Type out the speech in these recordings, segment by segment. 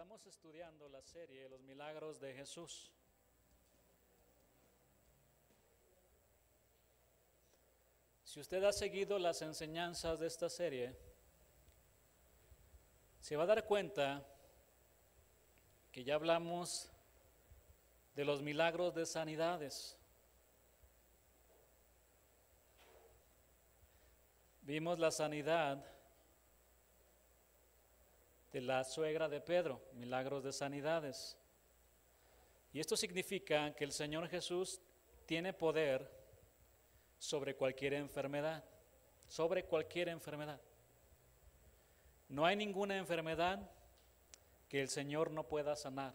Estamos estudiando la serie Los Milagros de Jesús. Si usted ha seguido las enseñanzas de esta serie, se va a dar cuenta que ya hablamos de los milagros de sanidades. Vimos la sanidad de la suegra de Pedro, milagros de sanidades. Y esto significa que el Señor Jesús tiene poder sobre cualquier enfermedad, sobre cualquier enfermedad. No hay ninguna enfermedad que el Señor no pueda sanar.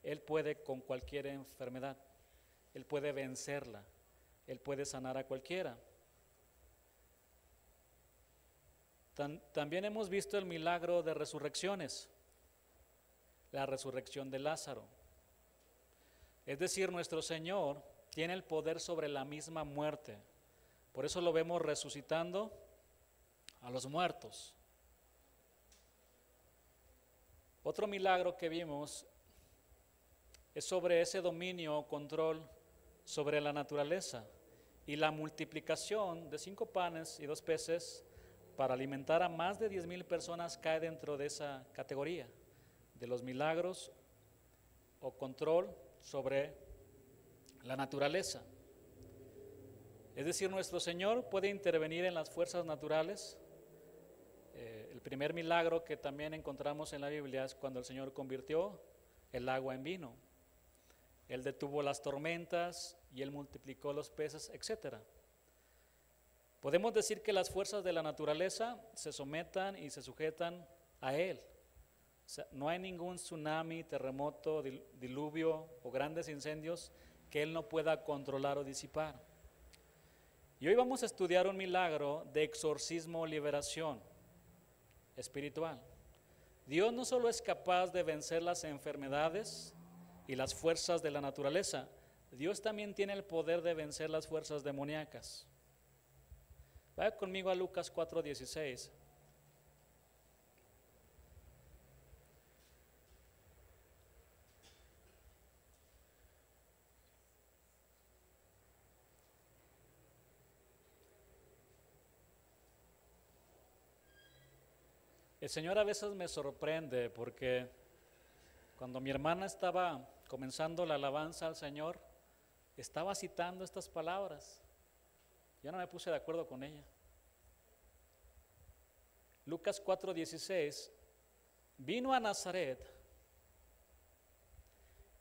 Él puede con cualquier enfermedad, Él puede vencerla, Él puede sanar a cualquiera. También hemos visto el milagro de resurrecciones, la resurrección de Lázaro. Es decir, nuestro Señor tiene el poder sobre la misma muerte. Por eso lo vemos resucitando a los muertos. Otro milagro que vimos es sobre ese dominio o control sobre la naturaleza y la multiplicación de 5 panes y 2 peces para alimentar a más de 10,000 personas cae dentro de esa categoría de los milagros o control sobre la naturaleza. Es decir, nuestro Señor puede intervenir en las fuerzas naturales. El primer milagro que también encontramos en la Biblia es cuando el Señor convirtió el agua en vino. Él detuvo las tormentas y Él multiplicó los peces, etcétera. Podemos decir que las fuerzas de la naturaleza se sometan y se sujetan a Él. O sea, no hay ningún tsunami, terremoto, diluvio o grandes incendios que Él no pueda controlar o disipar. Y hoy vamos a estudiar un milagro de exorcismo o liberación espiritual. Dios no solo es capaz de vencer las enfermedades y las fuerzas de la naturaleza, Dios también tiene el poder de vencer las fuerzas demoníacas. Vaya conmigo a Lucas 4:16. El Señor a veces me sorprende porque cuando mi hermana estaba comenzando la alabanza al Señor, estaba citando estas palabras. Yo no me puse de acuerdo con ella. Lucas 4:16, vino a Nazaret,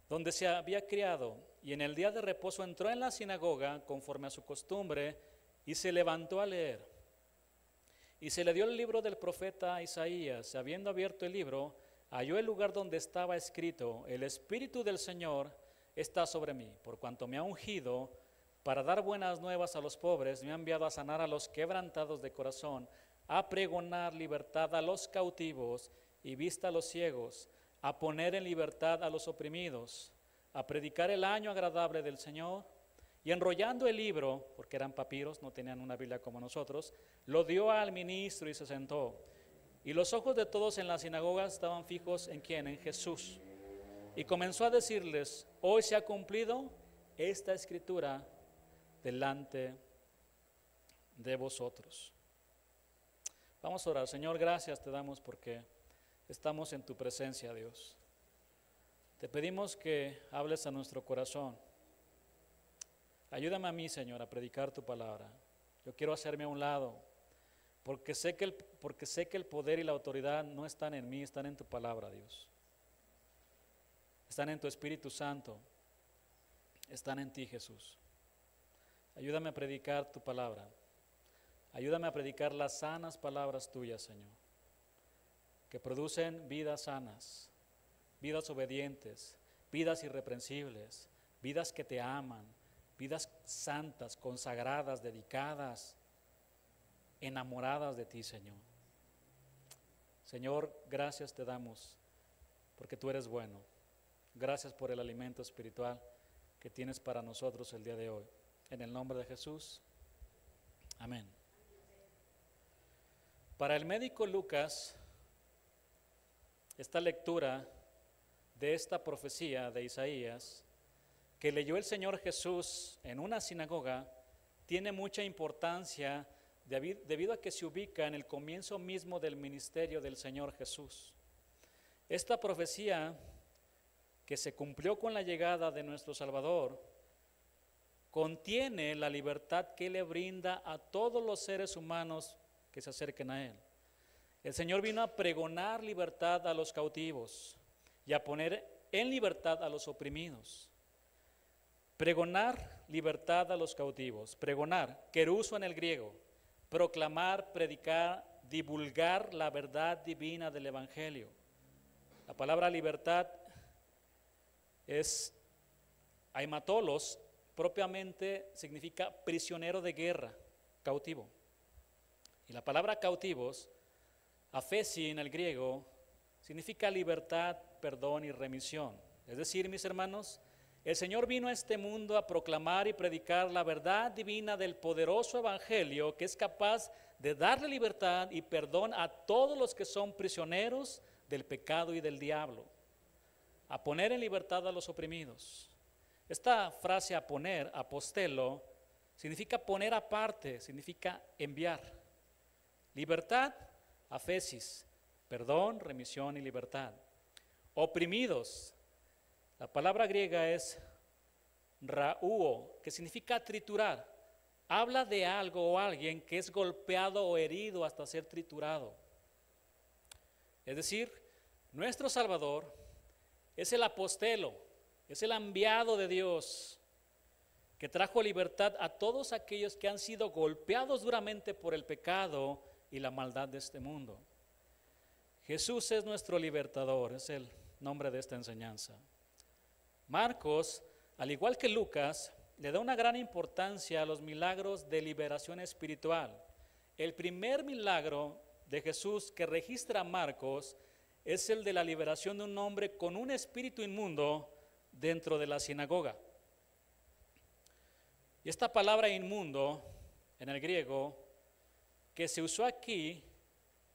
donde se había criado, y en el día de reposo entró en la sinagoga conforme a su costumbre y se levantó a leer. Y se le dio el libro del profeta Isaías. Habiendo abierto el libro, halló el lugar donde estaba escrito: el Espíritu del Señor está sobre mí, por cuanto me ha ungido para dar buenas nuevas a los pobres, me ha enviado a sanar a los quebrantados de corazón, a pregonar libertad a los cautivos y vista a los ciegos, a poner en libertad a los oprimidos, a predicar el año agradable del Señor. Y enrollando el libro, porque eran papiros, no tenían una Biblia como nosotros, lo dio al ministro y se sentó. Y los ojos de todos en la sinagoga estaban fijos ¿en quién? En Jesús. Y comenzó a decirles: hoy se ha cumplido esta escritura delante de vosotros. Vamos a orar. Señor, gracias te damos porque estamos en tu presencia, Dios. Te pedimos que hables a nuestro corazón. Ayúdame a mí, Señor, a predicar tu palabra. Yo quiero hacerme a un lado, porque sé que el poder y la autoridad no están en mí, están en tu palabra, Dios. Están en tu Espíritu Santo, están en ti, Jesús. Ayúdame a predicar tu palabra. Ayúdame a predicar las sanas palabras tuyas, Señor, que producen vidas sanas, vidas obedientes, vidas irreprensibles, vidas que te aman, vidas santas, consagradas, dedicadas, enamoradas de ti, Señor. Señor, gracias te damos porque tú eres bueno. Gracias por el alimento espiritual que tienes para nosotros el día de hoy. En el nombre de Jesús, amén. Para el médico Lucas, esta lectura de esta profecía de Isaías, que leyó el Señor Jesús en una sinagoga, tiene mucha importancia debido a que se ubica en el comienzo mismo del ministerio del Señor Jesús. Esta profecía, que se cumplió con la llegada de nuestro Salvador, contiene la libertad que Él le brinda a todos los seres humanos que se acerquen a Él. El Señor vino a pregonar libertad a los cautivos y a poner en libertad a los oprimidos. Pregonar libertad a los cautivos. Pregonar, keruso en el griego. Proclamar, predicar, divulgar la verdad divina del Evangelio. La palabra libertad es aimatolos, propiamente significa prisionero de guerra, cautivo. Y la palabra cautivos, afesi en el griego, significa libertad, perdón y remisión. Es decir, mis hermanos, el Señor vino a este mundo a proclamar y predicar la verdad divina del poderoso Evangelio, que es capaz de darle libertad y perdón a todos los que son prisioneros del pecado y del diablo, a poner en libertad a los oprimidos. Esta frase a poner, apostelo, significa poner aparte, significa enviar. Libertad, afesis, perdón, remisión y libertad. Oprimidos, la palabra griega es rauo, que significa triturar. Habla de algo o alguien que es golpeado o herido hasta ser triturado. Es decir, nuestro Salvador es el apostelo, es el enviado de Dios, que trajo libertad a todos aquellos que han sido golpeados duramente por el pecado y la maldad de este mundo. Jesús es nuestro libertador, es el nombre de esta enseñanza. Marcos, al igual que Lucas, le da una gran importancia a los milagros de liberación espiritual. El primer milagro de Jesús que registra Marcos es el de la liberación de un hombre con un espíritu inmundo dentro de la sinagoga. Y esta palabra inmundo en el griego que se usó aquí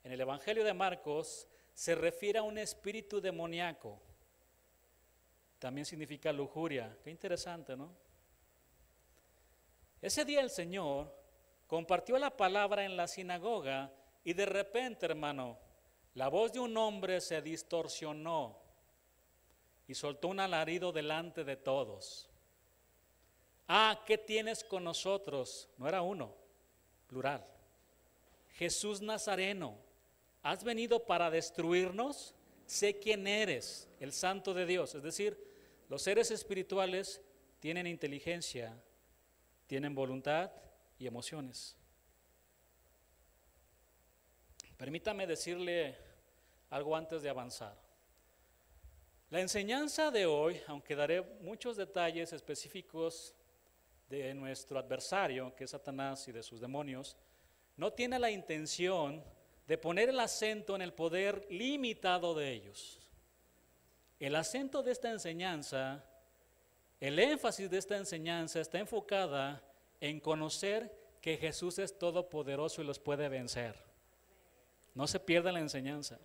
en el Evangelio de Marcos se refiere a un espíritu demoníaco. También significa lujuria. Qué interesante, ¿no? Ese día el Señor compartió la palabra en la sinagoga y de repente, hermano, la voz de un hombre se distorsionó y soltó un alarido delante de todos. Ah, ¿qué tienes con nosotros? No era uno, plural. Jesús Nazareno, ¿has venido para destruirnos? Sé quién eres, el Santo de Dios. Es decir, los seres espirituales tienen inteligencia, tienen voluntad y emociones. Permítame decirle algo antes de avanzar. La enseñanza de hoy, aunque daré muchos detalles específicos de nuestro adversario, que es Satanás y de sus demonios, no tiene la intención de poner el acento en el poder limitado de ellos. El acento de esta enseñanza, el énfasis de esta enseñanza está enfocada en conocer que Jesús es todopoderoso y los puede vencer. No se pierda la enseñanza,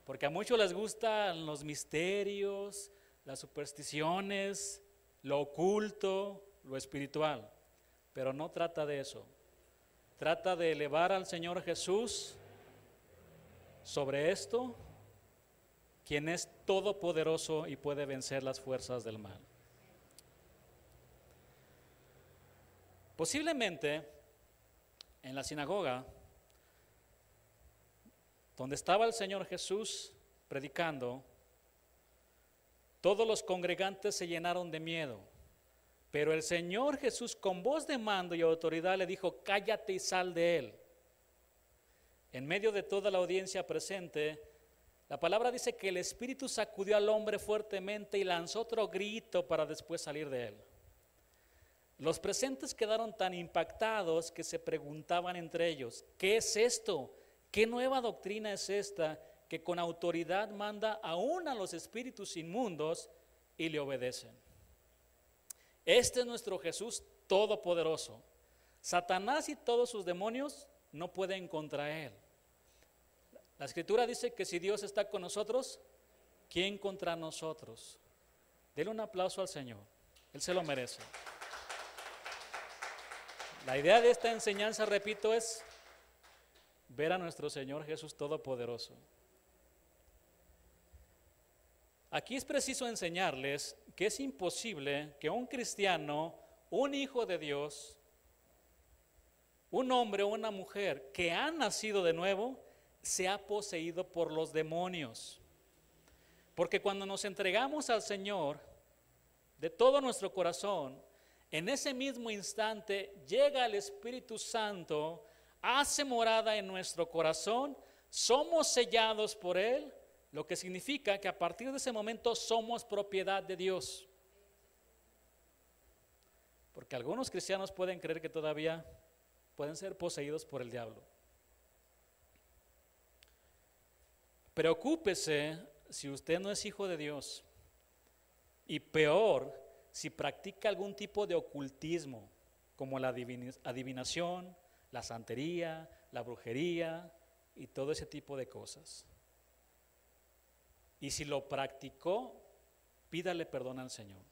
porque a muchos les gustan los misterios, las supersticiones, lo oculto, lo espiritual, pero no trata de eso. Trata de elevar al Señor Jesús sobre esto, quien es todopoderoso y puede vencer las fuerzas del mal. Posiblemente en la sinagoga donde estaba el Señor Jesús predicando, todos los congregantes se llenaron de miedo, pero el Señor Jesús con voz de mando y autoridad le dijo: cállate y sal de él. En medio de toda la audiencia presente, la palabra dice que el Espíritu sacudió al hombre fuertemente y lanzó otro grito para después salir de él. Los presentes quedaron tan impactados que se preguntaban entre ellos: ¿qué es esto? ¿Qué nueva doctrina es esta que con autoridad manda aún a los espíritus inmundos y le obedecen? Este es nuestro Jesús todopoderoso. Satanás y todos sus demonios no pueden contra él. La Escritura dice que si Dios está con nosotros, ¿quién contra nosotros? Dele un aplauso al Señor, Él se lo merece. La idea de esta enseñanza, repito, es ver a nuestro Señor Jesús Todopoderoso. Aquí es preciso enseñarles que es imposible que un cristiano, un hijo de Dios, un hombre o una mujer que ha nacido de nuevo, sea poseído por los demonios. Porque cuando nos entregamos al Señor de todo nuestro corazón, en ese mismo instante llega el Espíritu Santo, hace morada en nuestro corazón, somos sellados por Él, lo que significa que a partir de ese momento somos propiedad de Dios. Porque algunos cristianos pueden creer que todavía pueden ser poseídos por el diablo. Preocúpese si usted no es hijo de Dios, y peor si practica algún tipo de ocultismo, como la adivinación, la santería, la brujería y todo ese tipo de cosas. Y si lo practicó, pídale perdón al Señor.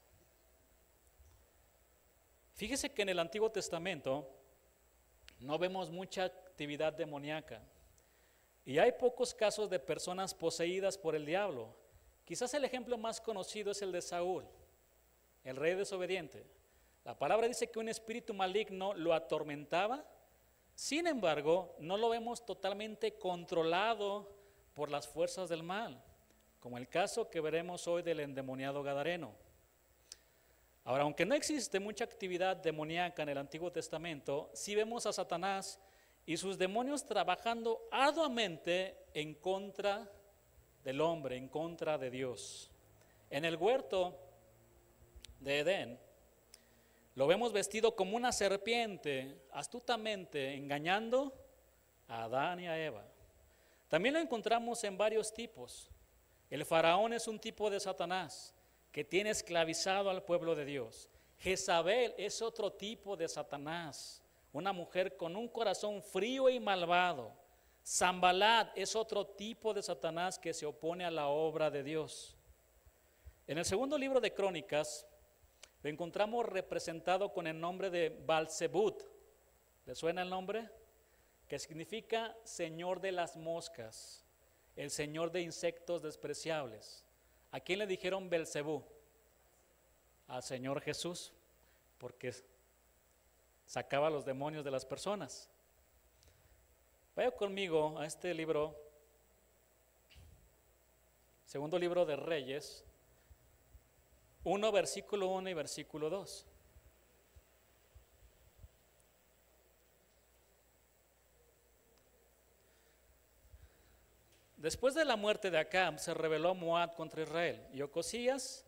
Fíjese que en el Antiguo Testamento no vemos mucha actividad demoníaca y hay pocos casos de personas poseídas por el diablo. Quizás el ejemplo más conocido es el de Saúl, el rey desobediente. La palabra dice que un espíritu maligno lo atormentaba, sin embargo, no lo vemos totalmente controlado por las fuerzas del mal, como el caso que veremos hoy del endemoniado gadareno. Ahora, aunque no existe mucha actividad demoníaca en el Antiguo Testamento, sí vemos a Satanás y sus demonios trabajando arduamente en contra del hombre, en contra de Dios. En el huerto de Edén, lo vemos vestido como una serpiente, astutamente engañando a Adán y a Eva. También lo encontramos en varios tipos. El faraón es un tipo de Satanás que tiene esclavizado al pueblo de Dios. Jezabel es otro tipo de Satanás, una mujer con un corazón frío y malvado. Zambalat es otro tipo de Satanás que se opone a la obra de Dios. En el segundo libro de Crónicas lo encontramos representado con el nombre de Balzebut. ¿Le suena el nombre? Que significa Señor de las moscas, el Señor de insectos despreciables. ¿A quién le dijeron Belcebú? Al Señor Jesús, porque sacaba los demonios de las personas. Vaya conmigo a este libro, segundo libro de Reyes, 1, versículo 1 y versículo 2. Después de la muerte de Acab, se rebeló Moab contra Israel, y Ocosías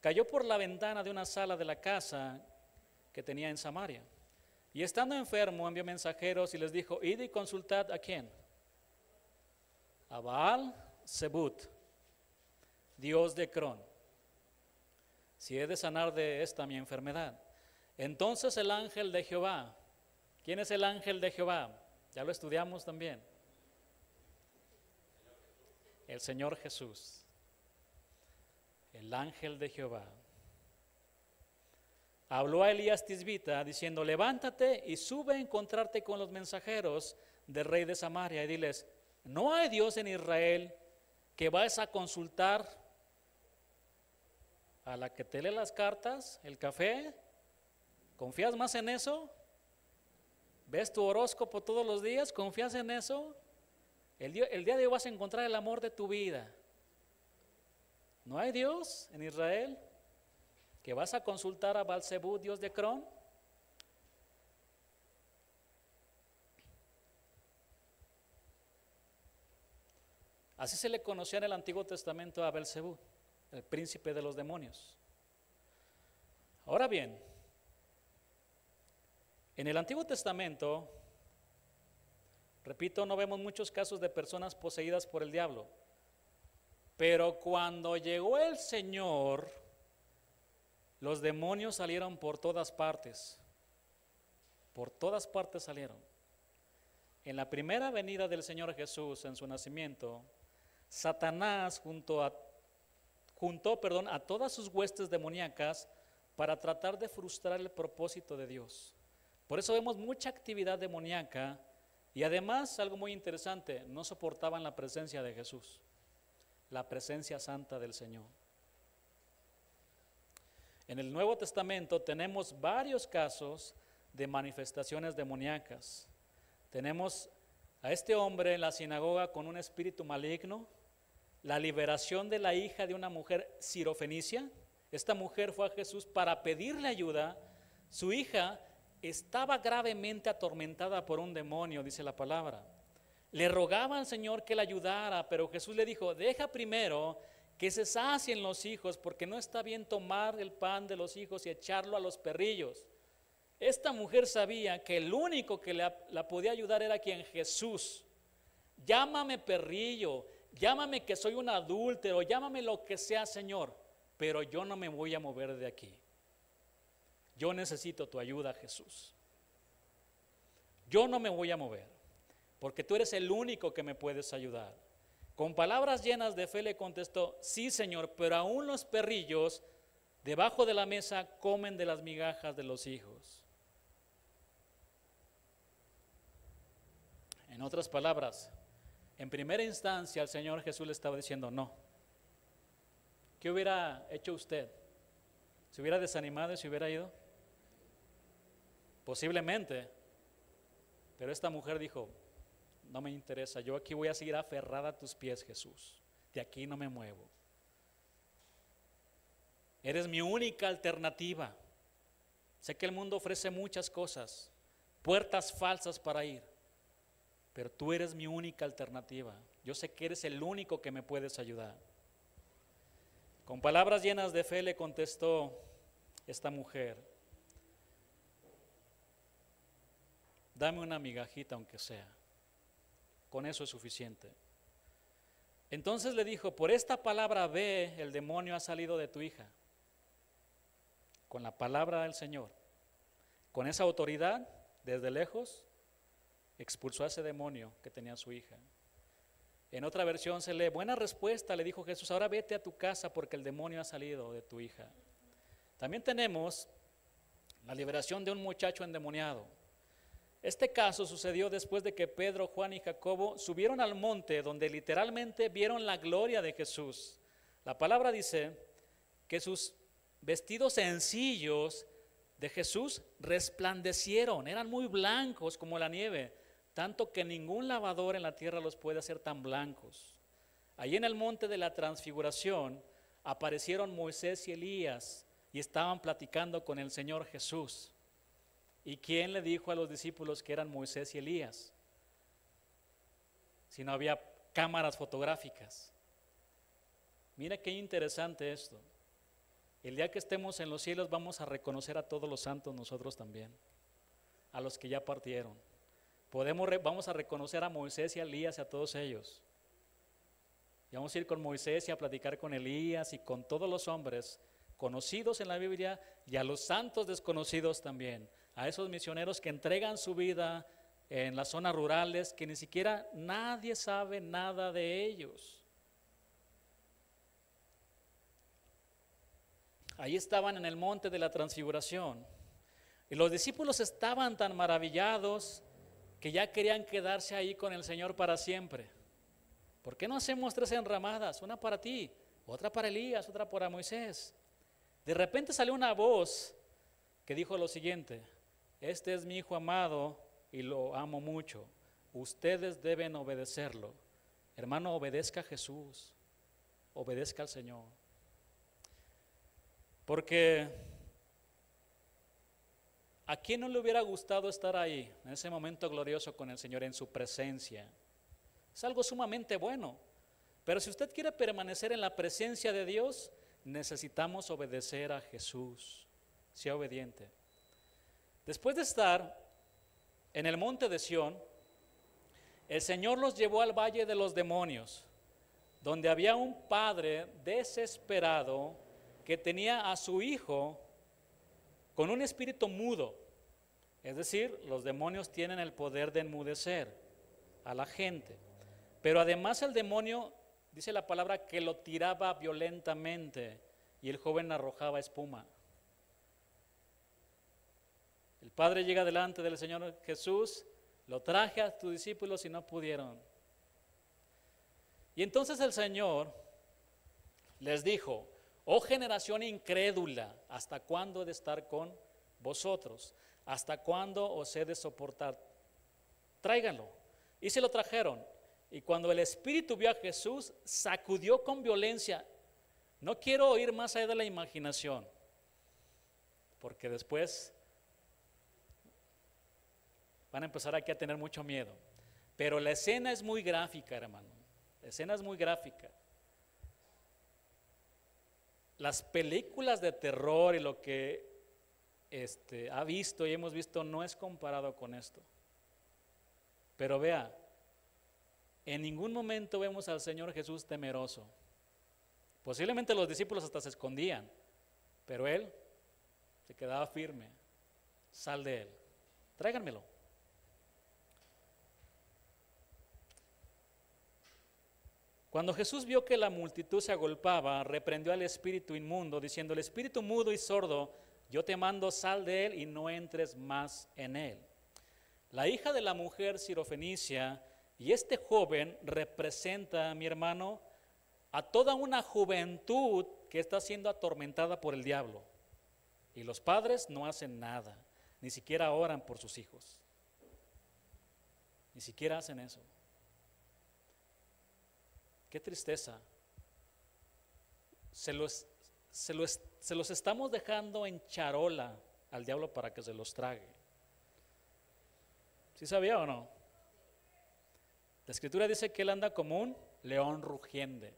cayó por la ventana de una sala de la casa que tenía en Samaria. Y estando enfermo, envió mensajeros y les dijo: id y consultad ¿a quién? A Baal Zebut, dios de Cron, si he de sanar de esta mi enfermedad. Entonces el ángel de Jehová, ¿quién es el ángel de Jehová? Ya lo estudiamos también. El Señor Jesús, el ángel de Jehová, habló a Elías Tisbita diciendo: levántate y sube a encontrarte con los mensajeros del rey de Samaria y diles: ¿no hay Dios en Israel que vayas a consultar a la que te lee las cartas, el café? ¿Confías más en eso? ¿Ves tu horóscopo todos los días? ¿Confías en eso? El día de hoy vas a encontrar el amor de tu vida. ¿No hay Dios en Israel que vas a consultar a Balzebú, dios de Cron? Así se le conocía en el Antiguo Testamento a Belcebú, el príncipe de los demonios. Ahora bien, en el Antiguo Testamento, repito, no vemos muchos casos de personas poseídas por el diablo, pero cuando llegó el Señor, los demonios salieron por todas partes salieron. En la primera venida del Señor Jesús, en su nacimiento, Satanás junto a juntó, a todas sus huestes demoníacas para tratar de frustrar el propósito de Dios. Por eso vemos mucha actividad demoníaca y además, algo muy interesante, no soportaban la presencia de Jesús, la presencia santa del Señor. En el Nuevo Testamento tenemos varios casos de manifestaciones demoníacas. Tenemos a este hombre en la sinagoga con un espíritu maligno, la liberación de la hija de una mujer sirofenicia. Esta mujer fue a Jesús para pedirle ayuda. Su hija estaba gravemente atormentada por un demonio, dice la palabra. Le rogaba al Señor que la ayudara, pero Jesús le dijo: deja primero que se sacien los hijos, porque no está bien tomar el pan de los hijos y echarlo a los perrillos. Esta mujer sabía que el único que la podía ayudar era quien, Jesús. Llámame perrillo, llámame que soy un adúltero, llámame lo que sea, Señor, pero yo no me voy a mover de aquí. Yo necesito tu ayuda, Jesús. Yo no me voy a mover, porque tú eres el único que me puedes ayudar. Con palabras llenas de fe le contestó: sí, Señor, pero aún los perrillos debajo de la mesa comen de las migajas de los hijos. En otras palabras, en primera instancia el Señor Jesús le estaba diciendo no. ¿Qué hubiera hecho usted? ¿Se hubiera desanimado y se hubiera ido? Posiblemente, pero esta mujer dijo: no me interesa, yo aquí voy a seguir aferrada a tus pies, Jesús, de aquí no me muevo. Eres mi única alternativa. Sé que el mundo ofrece muchas cosas, puertas falsas para ir, pero tú eres mi única alternativa. Yo sé que eres el único que me puedes ayudar. Con palabras llenas de fe le contestó esta mujer: dame una migajita aunque sea. Con eso es suficiente. Entonces le dijo: por esta palabra ve, el demonio ha salido de tu hija. Con la palabra del Señor, con esa autoridad, desde lejos, expulsó a ese demonio que tenía su hija. En otra versión se lee: buena respuesta, le dijo Jesús, ahora vete a tu casa porque el demonio ha salido de tu hija. También tenemos la liberación de un muchacho endemoniado. Este caso sucedió después de que Pedro, Juan y Jacobo subieron al monte donde literalmente vieron la gloria de Jesús. La palabra dice que sus vestidos sencillos de Jesús resplandecieron, eran muy blancos como la nieve, tanto que ningún lavador en la tierra los puede hacer tan blancos. Allí en el monte de la Transfiguración aparecieron Moisés y Elías y estaban platicando con el Señor Jesús. ¿Y quién le dijo a los discípulos que eran Moisés y Elías? Si no había cámaras fotográficas. Mira qué interesante esto. El día que estemos en los cielos vamos a reconocer a todos los santos nosotros también, a los que ya partieron. Vamos a reconocer a Moisés y a Elías y a todos ellos. Y vamos a ir con Moisés y a platicar con Elías y con todos los hombres conocidos en la Biblia y a los santos desconocidos también. A esos misioneros que entregan su vida en las zonas rurales, que ni siquiera nadie sabe nada de ellos. Ahí estaban en el monte de la Transfiguración y los discípulos estaban tan maravillados que ya querían quedarse ahí con el Señor para siempre. ¿Por qué no hacemos 3 enramadas? Una para ti, otra para Elías, otra para Moisés. De repente salió una voz que dijo lo siguiente: este es mi hijo amado y lo amo mucho. Ustedes deben obedecerlo. Hermano, obedezca a Jesús, obedezca al Señor. Porque ¿a quién no le hubiera gustado estar ahí, en ese momento glorioso con el Señor, en su presencia? Es algo sumamente bueno. Pero si usted quiere permanecer en la presencia de Dios, necesitamos obedecer a Jesús. Sea obediente. Después de estar en el monte de Sión, el Señor los llevó al valle de los demonios, donde había un padre desesperado que tenía a su hijo con un espíritu mudo. Es decir, los demonios tienen el poder de enmudecer a la gente. Pero además el demonio dice la palabra que lo tiraba violentamente y el joven arrojaba espuma. El padre llega delante del Señor Jesús, lo traje a tus discípulos y no pudieron. Y entonces el Señor les dijo: oh generación incrédula, ¿hasta cuándo he de estar con vosotros? ¿Hasta cuándo os he de soportar? Tráiganlo. Y se lo trajeron. Y cuando el Espíritu vio a Jesús, sacudió con violencia. No quiero oír más allá de la imaginación, porque después van a empezar aquí a tener mucho miedo. Pero la escena es muy gráfica, hermano. La escena es muy gráfica. Las películas de terror y lo que ha visto y hemos visto no es comparado con esto. Pero vea, en ningún momento vemos al Señor Jesús temeroso. Posiblemente los discípulos hasta se escondían, pero Él se quedaba firme. Sal de Él, tráiganmelo. Cuando Jesús vio que la multitud se agolpaba, reprendió al espíritu inmundo, diciendo: el espíritu mudo y sordo, yo te mando, sal de él y no entres más en él. La hija de la mujer sirofenicia y este joven representa, mi hermano, a toda una juventud que está siendo atormentada por el diablo. Y los padres no hacen nada, ni siquiera oran por sus hijos. Ni siquiera hacen eso. Qué tristeza. Se los estamos dejando en charola al diablo para que se los trague. ¿Sí sabía o no? La Escritura dice que él anda como un león rugiente,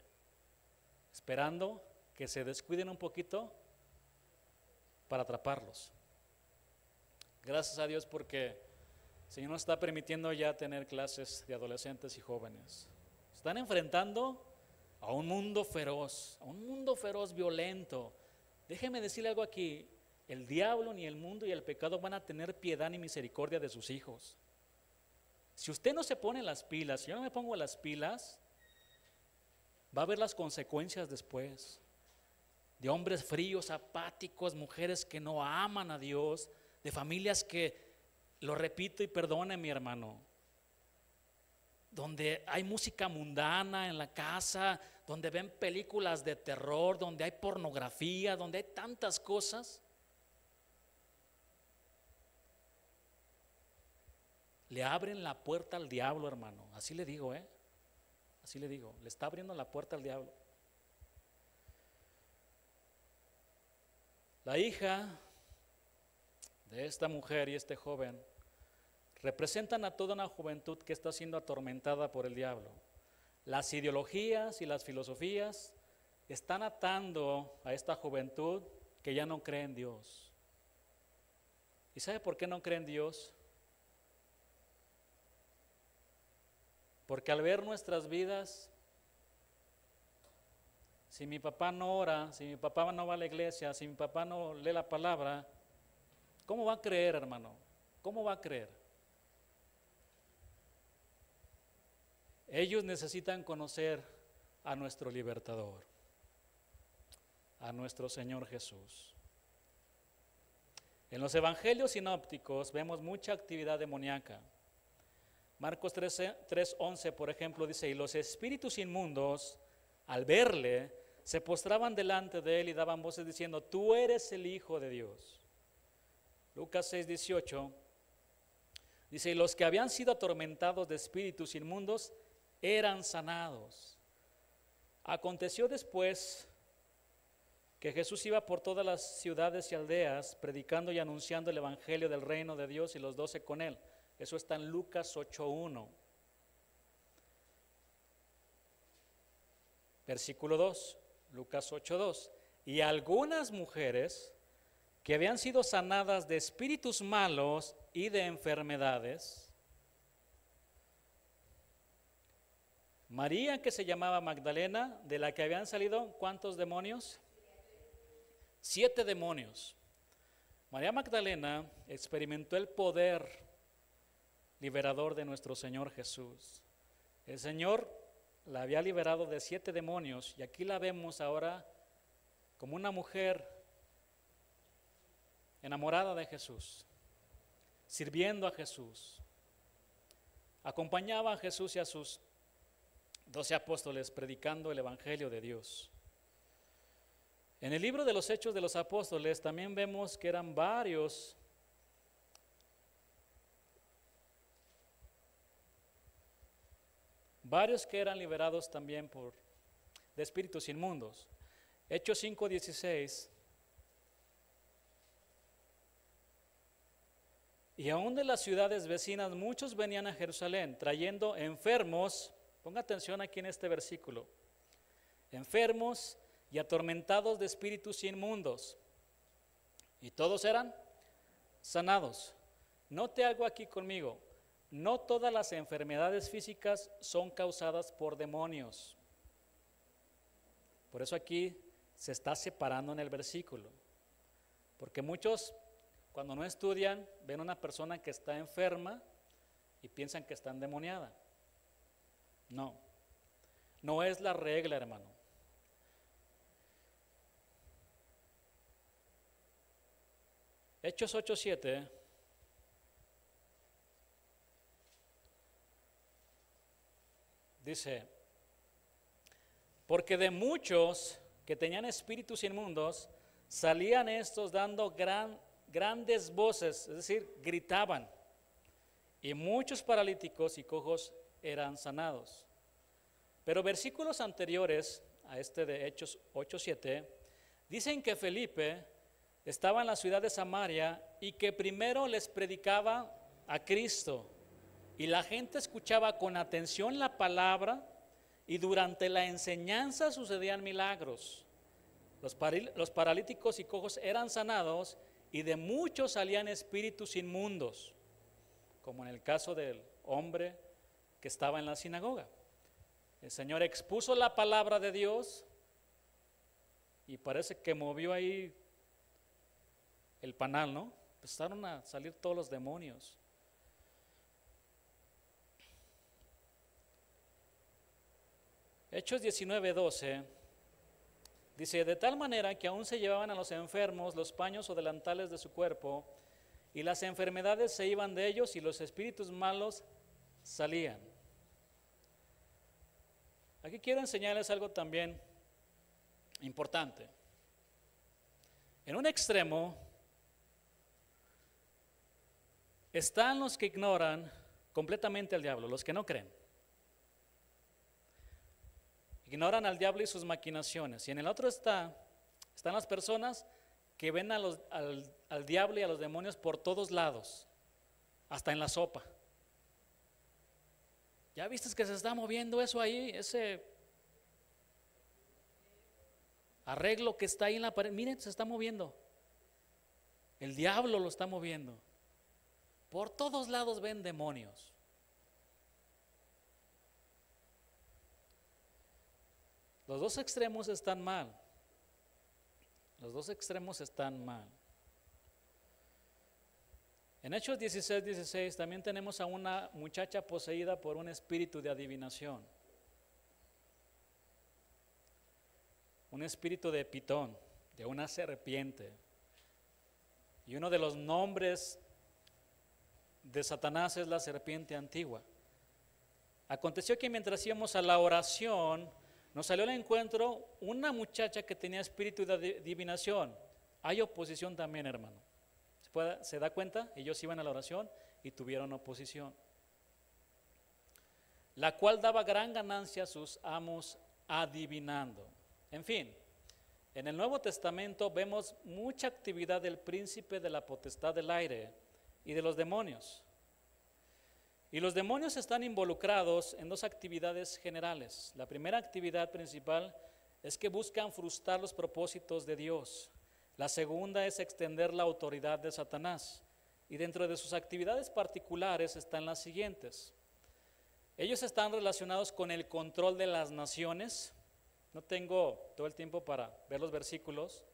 esperando que se descuiden un poquito para atraparlos. Gracias a Dios porque el Señor nos está permitiendo ya tener clases de adolescentes y jóvenes. Están enfrentando a un mundo feroz violento. Déjeme decirle algo aquí: el diablo, ni el mundo y el pecado van a tener piedad ni misericordia de sus hijos. Si usted no se pone las pilas, si yo no me pongo las pilas, va a ver las consecuencias después. De hombres fríos, apáticos, mujeres que no aman a Dios, de familias que, lo repito y perdone mi hermano, donde hay música mundana en la casa, donde ven películas de terror, donde hay pornografía, donde hay tantas cosas. Le abren la puerta al diablo, hermano. Así le digo, así le digo, le está abriendo la puerta al diablo. La hija de esta mujer y este joven representan a toda una juventud que está siendo atormentada por el diablo. Las ideologías y las filosofías están atando a esta juventud que ya no cree en Dios. ¿Y sabe por qué no cree en Dios? Porque al ver nuestras vidas, si mi papá no ora, si mi papá no va a la iglesia, si mi papá no lee la palabra, ¿cómo va a creer, hermano? ¿Cómo va a creer? Ellos necesitan conocer a nuestro libertador, a nuestro Señor Jesús. En los evangelios sinópticos vemos mucha actividad demoníaca. Marcos 3:11, por ejemplo, dice: y los espíritus inmundos, al verle, se postraban delante de él y daban voces diciendo: tú eres el Hijo de Dios. Lucas 6:18 dice: y los que habían sido atormentados de espíritus inmundos eran sanados. Aconteció después que Jesús iba por todas las ciudades y aldeas, predicando y anunciando el evangelio del reino de Dios, y los 12 con él. Eso está en Lucas 8:1. Versículo 2, Lucas 8:2. Y algunas mujeres que habían sido sanadas de espíritus malos y de enfermedades, María, que se llamaba Magdalena, de la que habían salido, ¿cuántos demonios? 7 demonios. María Magdalena experimentó el poder liberador de nuestro Señor Jesús. El Señor la había liberado de 7 demonios y aquí la vemos ahora como una mujer enamorada de Jesús, sirviendo a Jesús. Acompañaba a Jesús y a sus 12 apóstoles predicando el Evangelio de Dios. En el libro de los Hechos de los Apóstoles también vemos que eran varios que eran liberados también de espíritus inmundos. Hechos 5:16. Y aún de las ciudades vecinas muchos venían a Jerusalén trayendo enfermos, ponga atención aquí en este versículo, enfermos y atormentados de espíritus inmundos, y todos eran sanados. Note algo aquí conmigo, no todas las enfermedades físicas son causadas por demonios. Por eso aquí se está separando en el versículo, porque muchos cuando no estudian ven a una persona que está enferma y piensan que está endemoniada. No es la regla, hermano. Hechos 8:7 dice, porque de muchos que tenían espíritus inmundos, salían estos dando grandes voces, es decir, gritaban, y muchos paralíticos y cojos eran sanados. Pero versículos anteriores a este de Hechos 8:7 dicen que Felipe estaba en la ciudad de Samaria y que primero les predicaba a Cristo, y la gente escuchaba con atención la palabra, y durante la enseñanza sucedían milagros. Los paralíticos y cojos eran sanados, y de muchos salían espíritus inmundos, como en el caso del hombre que estaba en la sinagoga. El Señor expuso la palabra de Dios y parece que movió ahí el panal, ¿no? Empezaron a salir todos los demonios. Hechos 19:12 dice, de tal manera que aún se llevaban a los enfermos los paños o delantales de su cuerpo, y las enfermedades se iban de ellos y los espíritus malos salían. Aquí quiero enseñarles algo también importante. En un extremo están los que ignoran completamente al diablo, los que no creen. Ignoran al diablo y sus maquinaciones. Y en el otro están las personas que ven al diablo y a los demonios por todos lados, hasta en la sopa. ¿Ya viste que se está moviendo eso ahí? Ese arreglo que está ahí en la pared. Miren, se está moviendo. El diablo lo está moviendo. Por todos lados ven demonios. Los dos extremos están mal. Los dos extremos están mal. En Hechos 16:16 también tenemos a una muchacha poseída por un espíritu de adivinación. Un espíritu de pitón, de una serpiente. Y uno de los nombres de Satanás es la serpiente antigua. Aconteció que mientras íbamos a la oración, nos salió al encuentro una muchacha que tenía espíritu de adivinación. Hay oposición también, hermano. ¿Se da cuenta? Ellos iban a la oración y tuvieron oposición, la cual daba gran ganancia a sus amos adivinando. En fin, en el Nuevo Testamento vemos mucha actividad del príncipe de la potestad del aire y de los demonios. Y los demonios están involucrados en dos actividades generales. La primera actividad principal es que buscan frustrar los propósitos de Dios. La segunda es extender la autoridad de Satanás. Y dentro de sus actividades particulares están las siguientes. Ellos están relacionados con el control de las naciones. No tengo todo el tiempo para ver los versículos,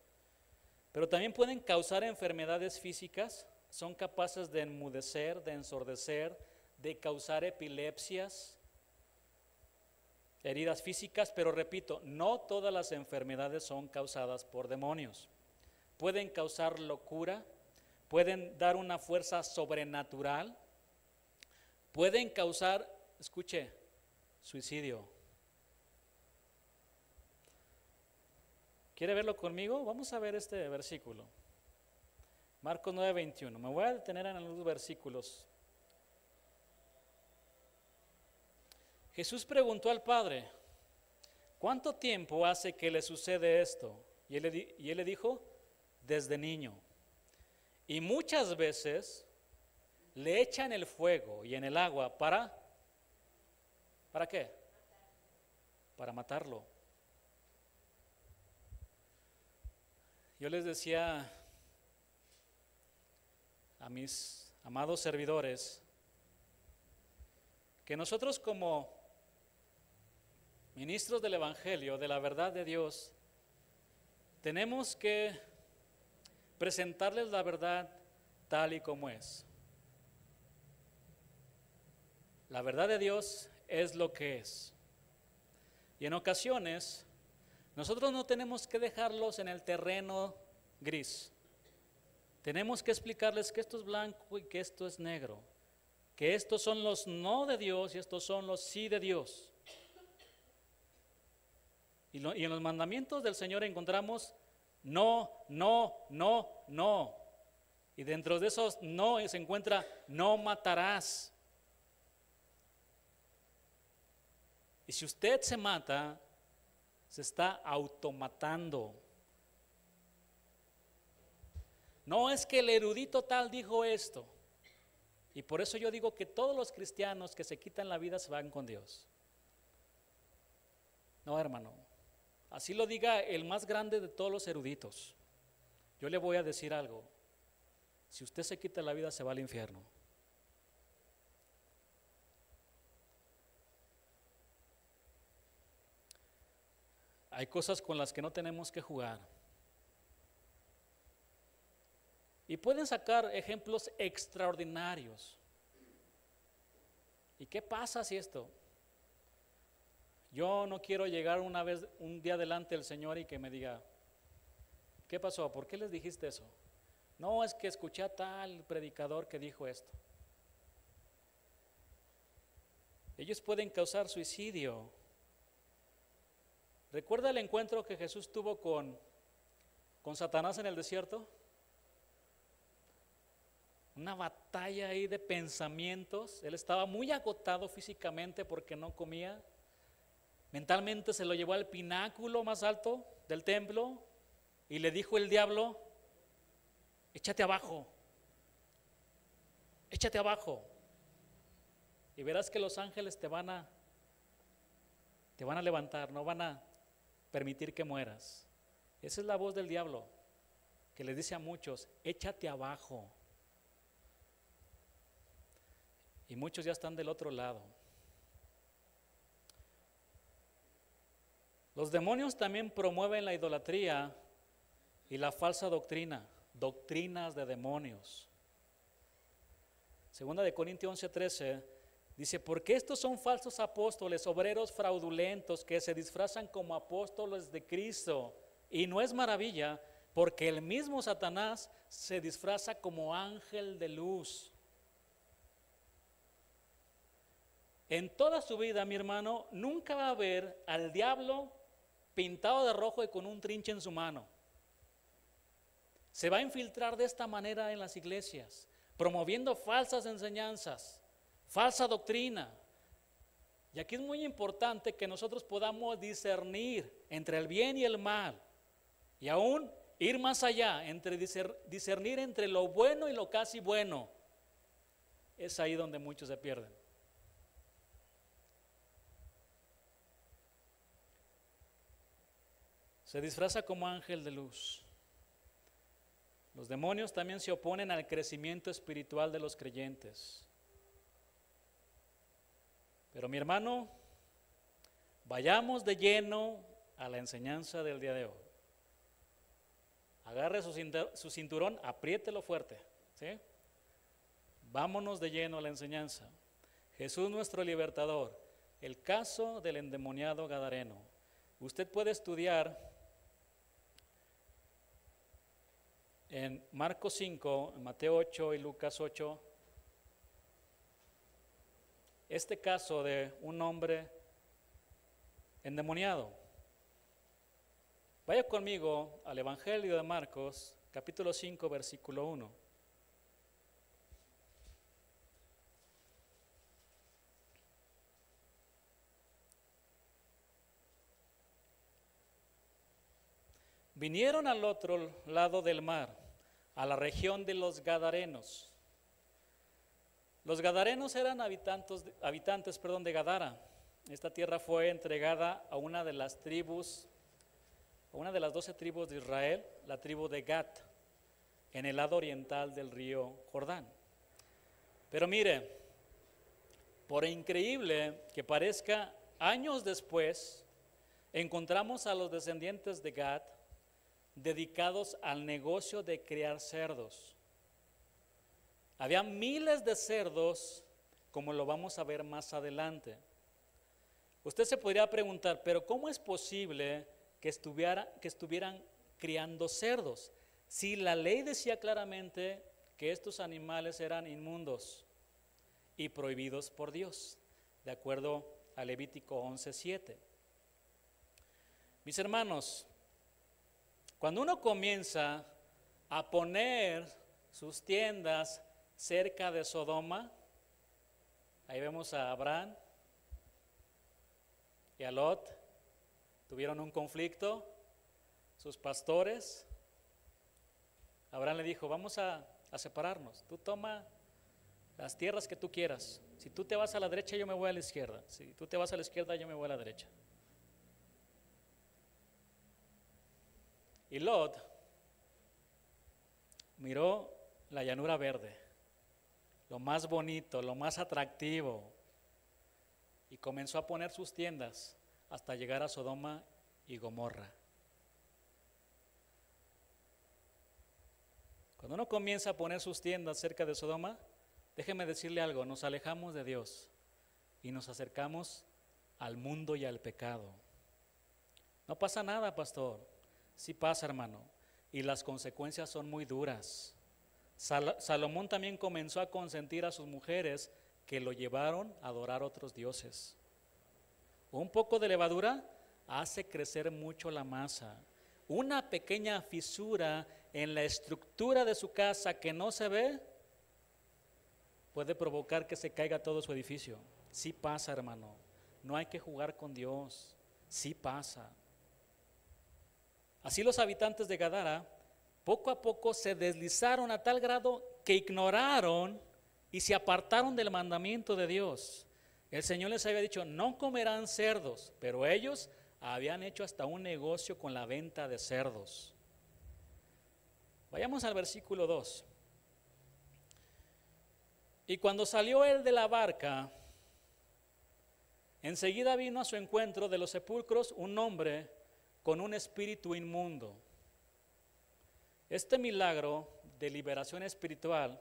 pero también pueden causar enfermedades físicas. Son capaces de enmudecer, de ensordecer, de causar epilepsias. heridas físicas, pero repito, no todas las enfermedades son causadas por demonios. Pueden causar locura, pueden dar una fuerza sobrenatural, pueden causar, escuche, suicidio. ¿Quiere verlo conmigo? Vamos a ver este versículo. Marcos 9:21. Me voy a detener en algunos versículos. Jesús preguntó al Padre, ¿cuánto tiempo hace que le sucede esto? Y él le dijo, desde niño. Y muchas veces le echan el fuego y en el agua ¿para qué? Para matarlo. Yo les decía a mis amados servidores que nosotros como ministros del Evangelio, de la verdad de Dios, tenemos que presentarles la verdad tal y como es. La verdad de Dios es lo que es. Y en ocasiones, nosotros no tenemos que dejarlos en el terreno gris. Tenemos que explicarles que esto es blanco y que esto es negro, que estos son los no de Dios y estos son los sí de Dios. Y en los mandamientos del Señor encontramos no, no, no, no. Y dentro de esos no se encuentra no matarás. Y si usted se mata, se está automatando. No es que el erudito tal dijo esto. Y por eso yo digo que todos los cristianos que se quitan la vida se van con Dios. No, hermano. Así lo diga el más grande de todos los eruditos. Yo le voy a decir algo. Si usted se quita la vida, se va al infierno. Hay cosas con las que no tenemos que jugar. Y pueden sacar ejemplos extraordinarios. ¿Y qué pasa si esto? Yo no quiero llegar un día delante del Señor y que me diga, ¿qué pasó? ¿Por qué les dijiste eso? No, es que escuché a tal predicador que dijo esto. Ellos pueden causar suicidio. ¿Recuerda el encuentro que Jesús tuvo con Satanás en el desierto? Una batalla ahí de pensamientos. Él estaba muy agotado físicamente porque no comía. Mentalmente se lo llevó al pináculo más alto del templo y le dijo el diablo, échate abajo, échate abajo. Y verás que los ángeles te van a levantar, no van a permitir que mueras. Esa es la voz del diablo que les dice a muchos, échate abajo. Y muchos ya están del otro lado. Los demonios también promueven la idolatría y la falsa doctrina, doctrinas de demonios. Segunda de Corintios 11:13 dice, porque estos son falsos apóstoles, obreros fraudulentos que se disfrazan como apóstoles de Cristo. Y no es maravilla, porque el mismo Satanás se disfraza como ángel de luz. En toda su vida, mi hermano, nunca va a ver al diablo pintado de rojo y con un trinche en su mano. Se va a infiltrar de esta manera en las iglesias, promoviendo falsas enseñanzas, falsa doctrina. Y aquí es muy importante que nosotros podamos discernir entre el bien y el mal, y aún ir más allá, entre discernir entre lo bueno y lo casi bueno. Es ahí donde muchos se pierden. Se disfraza como ángel de luz. Los demonios también se oponen al crecimiento espiritual de los creyentes. Pero mi hermano, vayamos de lleno a la enseñanza del día de hoy. Agarre su cinturón, apriételo fuerte, ¿sí? Vámonos de lleno a la enseñanza. Jesús nuestro libertador el caso del endemoniado gadareno. Usted puede estudiar en Marcos 5, en Mateo 8 y Lucas 8, este caso de un hombre endemoniado. Vaya conmigo al Evangelio de Marcos, capítulo 5, versículo 1. Vinieron al otro lado del mar, a la región de los Gadarenos. Los Gadarenos eran habitantes de Gadara. Esta tierra fue entregada a una de las 12 tribus de Israel, la tribu de Gad, en el lado oriental del río Jordán. Pero mire, por increíble que parezca, años después encontramos a los descendientes de Gad dedicados al negocio de criar cerdos. Había miles de cerdos, como lo vamos a ver más adelante. Usted se podría preguntar, pero ¿cómo es posible que estuvieran criando cerdos? Si la ley decía claramente que estos animales eran inmundos y prohibidos por Dios, de acuerdo a Levítico 11:7. Mis hermanos, cuando uno comienza a poner sus tiendas cerca de Sodoma, ahí vemos a Abraham y a Lot, tuvieron un conflicto, sus pastores. Abraham le dijo, vamos a separarnos, tú toma las tierras que tú quieras, si tú te vas a la derecha yo me voy a la izquierda, si tú te vas a la izquierda yo me voy a la derecha. Y Lot miró la llanura verde, lo más bonito, lo más atractivo, y comenzó a poner sus tiendas hasta llegar a Sodoma y Gomorra. Cuando uno comienza a poner sus tiendas cerca de Sodoma, déjeme decirle algo, nos alejamos de Dios y nos acercamos al mundo y al pecado. No pasa nada, pastor. Sí pasa, hermano, y las consecuencias son muy duras. Salomón también comenzó a consentir a sus mujeres que lo llevaron a adorar otros dioses. Un poco de levadura hace crecer mucho la masa. Una pequeña fisura en la estructura de su casa que no se ve puede provocar que se caiga todo su edificio. Sí pasa, hermano. No hay que jugar con Dios. Sí pasa. Así los habitantes de Gadara poco a poco se deslizaron a tal grado que ignoraron y se apartaron del mandamiento de Dios. El Señor les había dicho, no comerán cerdos, pero ellos habían hecho hasta un negocio con la venta de cerdos. Vayamos al versículo 2. Y cuando salió él de la barca, enseguida vino a su encuentro de los sepulcros un hombre con un espíritu inmundo. Este milagro de liberación espiritual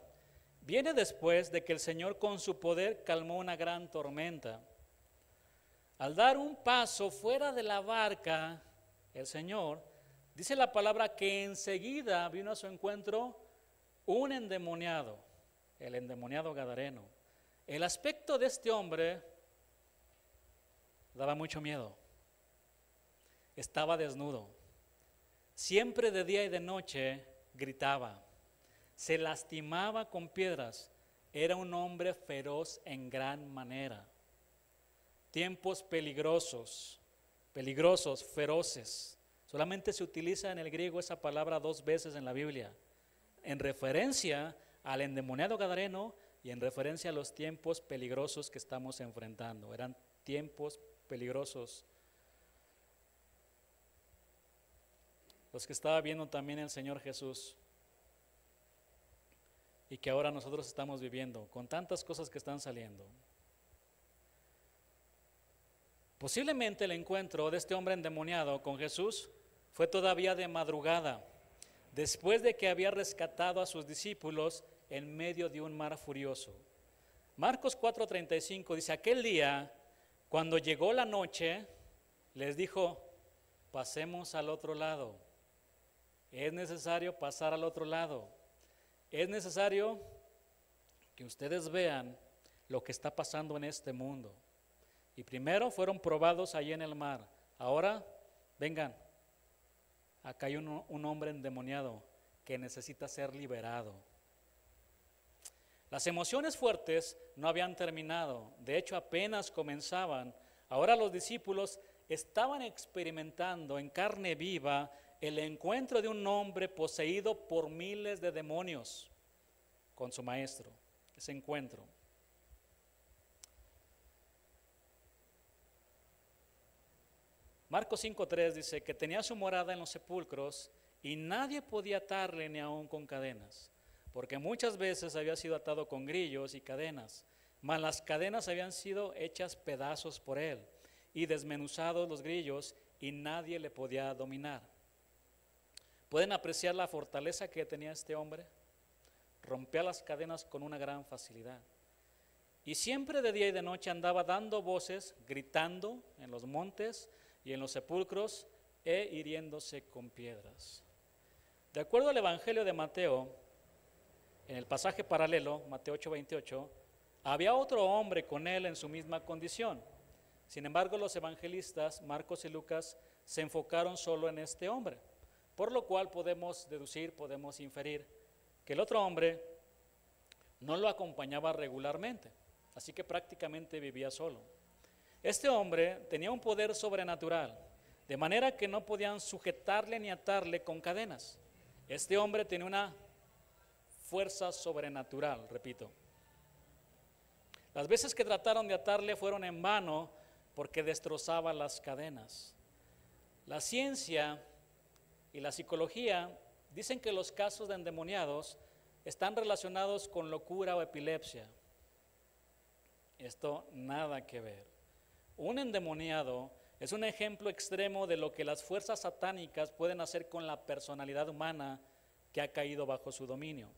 viene después de que el Señor con su poder calmó una gran tormenta. Al dar un paso fuera de la barca, el Señor, dice la palabra que enseguida vino a su encuentro un endemoniado, el endemoniado gadareno. El aspecto de este hombre daba mucho miedo. Estaba desnudo, siempre de día y de noche gritaba, se lastimaba con piedras, era un hombre feroz en gran manera. Tiempos peligrosos, feroces. Solamente se utiliza en el griego esa palabra 2 veces en la Biblia, en referencia al endemoniado gadareno y en referencia a los tiempos peligrosos que estamos enfrentando. Eran tiempos peligrosos los que estaba viendo también el Señor Jesús y que ahora nosotros estamos viviendo con tantas cosas que están saliendo. Posiblemente el encuentro de este hombre endemoniado con Jesús fue todavía de madrugada, después de que había rescatado a sus discípulos en medio de un mar furioso. Marcos 4:35 dice, aquel día, Cuando llegó la noche, les dijo, pasemos al otro lado. Es necesario pasar al otro lado. Es necesario que ustedes vean lo que está pasando en este mundo. Y primero fueron probados allí en el mar. Ahora, vengan, acá hay un hombre endemoniado que necesita ser liberado. Las emociones fuertes no habían terminado, de hecho apenas comenzaban. Ahora los discípulos estaban experimentando en carne viva el encuentro de un hombre poseído por miles de demonios con su maestro, ese encuentro. Marcos 5:3 dice que tenía su morada en los sepulcros y nadie podía atarle ni aun con cadenas, porque muchas veces había sido atado con grillos y cadenas, mas las cadenas habían sido hechas pedazos por él y desmenuzados los grillos y nadie le podía dominar. ¿Pueden apreciar la fortaleza que tenía este hombre? Rompía las cadenas con una gran facilidad. Y siempre de día y de noche andaba dando voces, gritando en los montes y en los sepulcros e hiriéndose con piedras. De acuerdo al Evangelio de Mateo, en el pasaje paralelo, Mateo 8:28, había otro hombre con él en su misma condición. Sin embargo, los evangelistas, Marcos y Lucas, se enfocaron solo en este hombre, por lo cual podemos deducir, podemos inferir que el otro hombre no lo acompañaba regularmente, así que prácticamente vivía solo. Este hombre tenía un poder sobrenatural, de manera que no podían sujetarle ni atarle con cadenas. Este hombre tenía una fuerza sobrenatural, repito. Las veces que trataron de atarle fueron en vano porque destrozaba las cadenas. La ciencia y la psicología dicen que los casos de endemoniados están relacionados con locura o epilepsia. Esto nada que ver. Un endemoniado es un ejemplo extremo de lo que las fuerzas satánicas pueden hacer con la personalidad humana que ha caído bajo su dominio.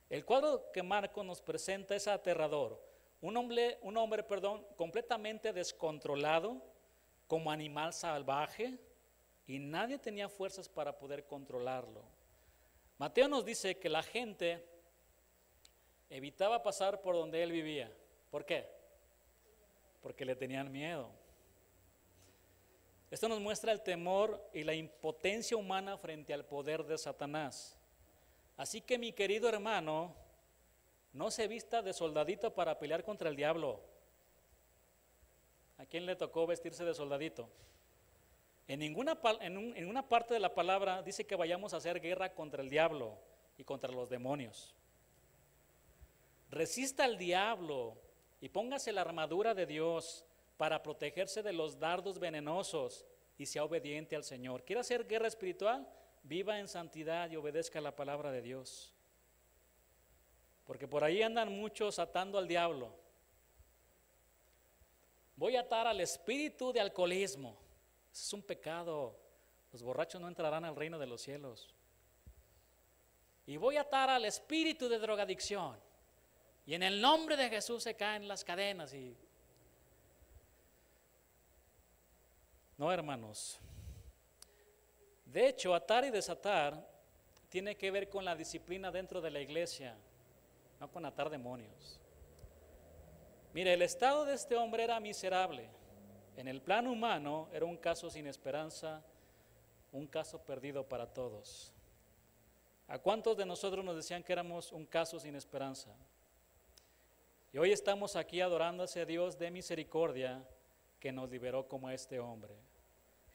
El cuadro que Marcos nos presenta es aterrador. Un hombre, completamente descontrolado, como animal salvaje, y nadie tenía fuerzas para poder controlarlo. Mateo nos dice que la gente evitaba pasar por donde él vivía. ¿Por qué? Porque le tenían miedo. Esto nos muestra el temor y la impotencia humana frente al poder de Satanás. Así que, mi querido hermano, no se vista de soldadito para pelear contra el diablo. ¿A quién le tocó vestirse de soldadito? En ninguna parte de la palabra dice que vayamos a hacer guerra contra el diablo y contra los demonios. Resista al diablo y póngase la armadura de Dios para protegerse de los dardos venenosos y sea obediente al Señor. ¿Quiere hacer guerra espiritual? Viva en santidad y obedezca la palabra de Dios. Porque por ahí andan muchos atando al diablo. Voy a atar al espíritu de alcoholismo. Ese es un pecado. Los borrachos no entrarán al reino de los cielos. Y voy a atar al espíritu de drogadicción. Y en el nombre de Jesús se caen las cadenas. No, hermanos. De hecho, atar y desatar tiene que ver con la disciplina dentro de la iglesia, no con atar demonios. Mire, el estado de este hombre era miserable. En el plano humano era un caso sin esperanza, un caso perdido para todos. ¿A cuántos de nosotros nos decían que éramos un caso sin esperanza? Y hoy estamos aquí adorando a ese Dios de misericordia que nos liberó como a este hombre.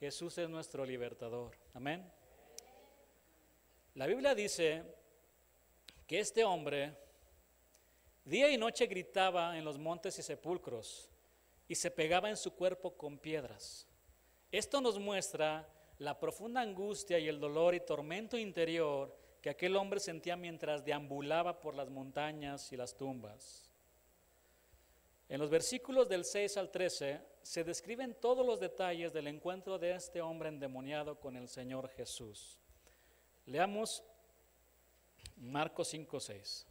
Jesús es nuestro libertador. Amén. La Biblia dice que este hombre día y noche gritaba en los montes y sepulcros y se pegaba en su cuerpo con piedras. Esto nos muestra la profunda angustia y el dolor y tormento interior que aquel hombre sentía mientras deambulaba por las montañas y las tumbas. En los versículos del 6 al 13 se describen todos los detalles del encuentro de este hombre endemoniado con el Señor Jesús. Leamos Marcos 5:6.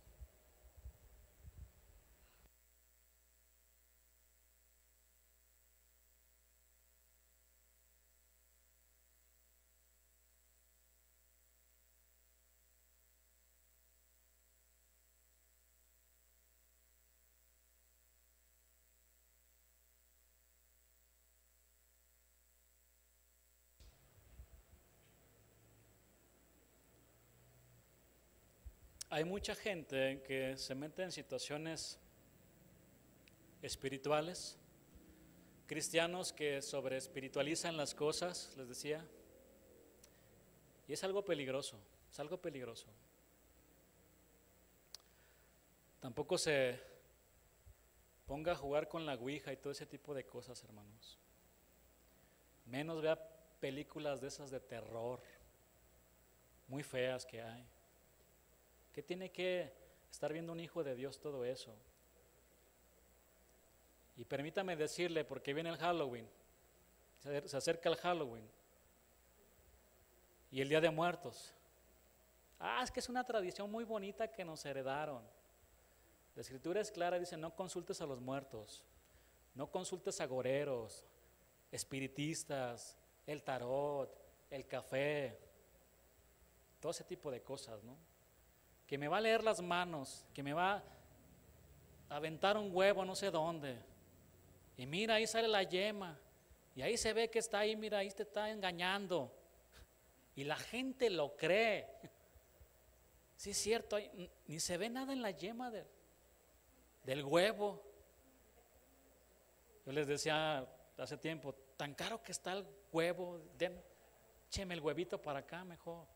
Hay mucha gente que se mete en situaciones espirituales, cristianos que sobre espiritualizan las cosas, les decía, y es algo peligroso, es algo peligroso. Tampoco se ponga a jugar con la ouija y todo ese tipo de cosas, hermanos. Menos vea películas de esas de terror, muy feas que hay. ¿Qué tiene que estar viendo un hijo de Dios todo eso? Y permítame decirle, porque viene el Halloween, se acerca el Halloween y el Día de Muertos. Es que es una tradición muy bonita que nos heredaron. La Escritura es clara, dice, no consultes a los muertos, no consultes a agoreros, espiritistas, el tarot, el café, todo ese tipo de cosas, ¿no? Que me va a leer las manos, que me va a aventar un huevo no sé dónde, y mira, ahí sale la yema, y ahí se ve que está ahí, mira, ahí te está engañando, y la gente lo cree. Sí es cierto, ni se ve nada en la yema del huevo. Yo les decía hace tiempo, tan caro que está el huevo, écheme el huevito para acá mejor.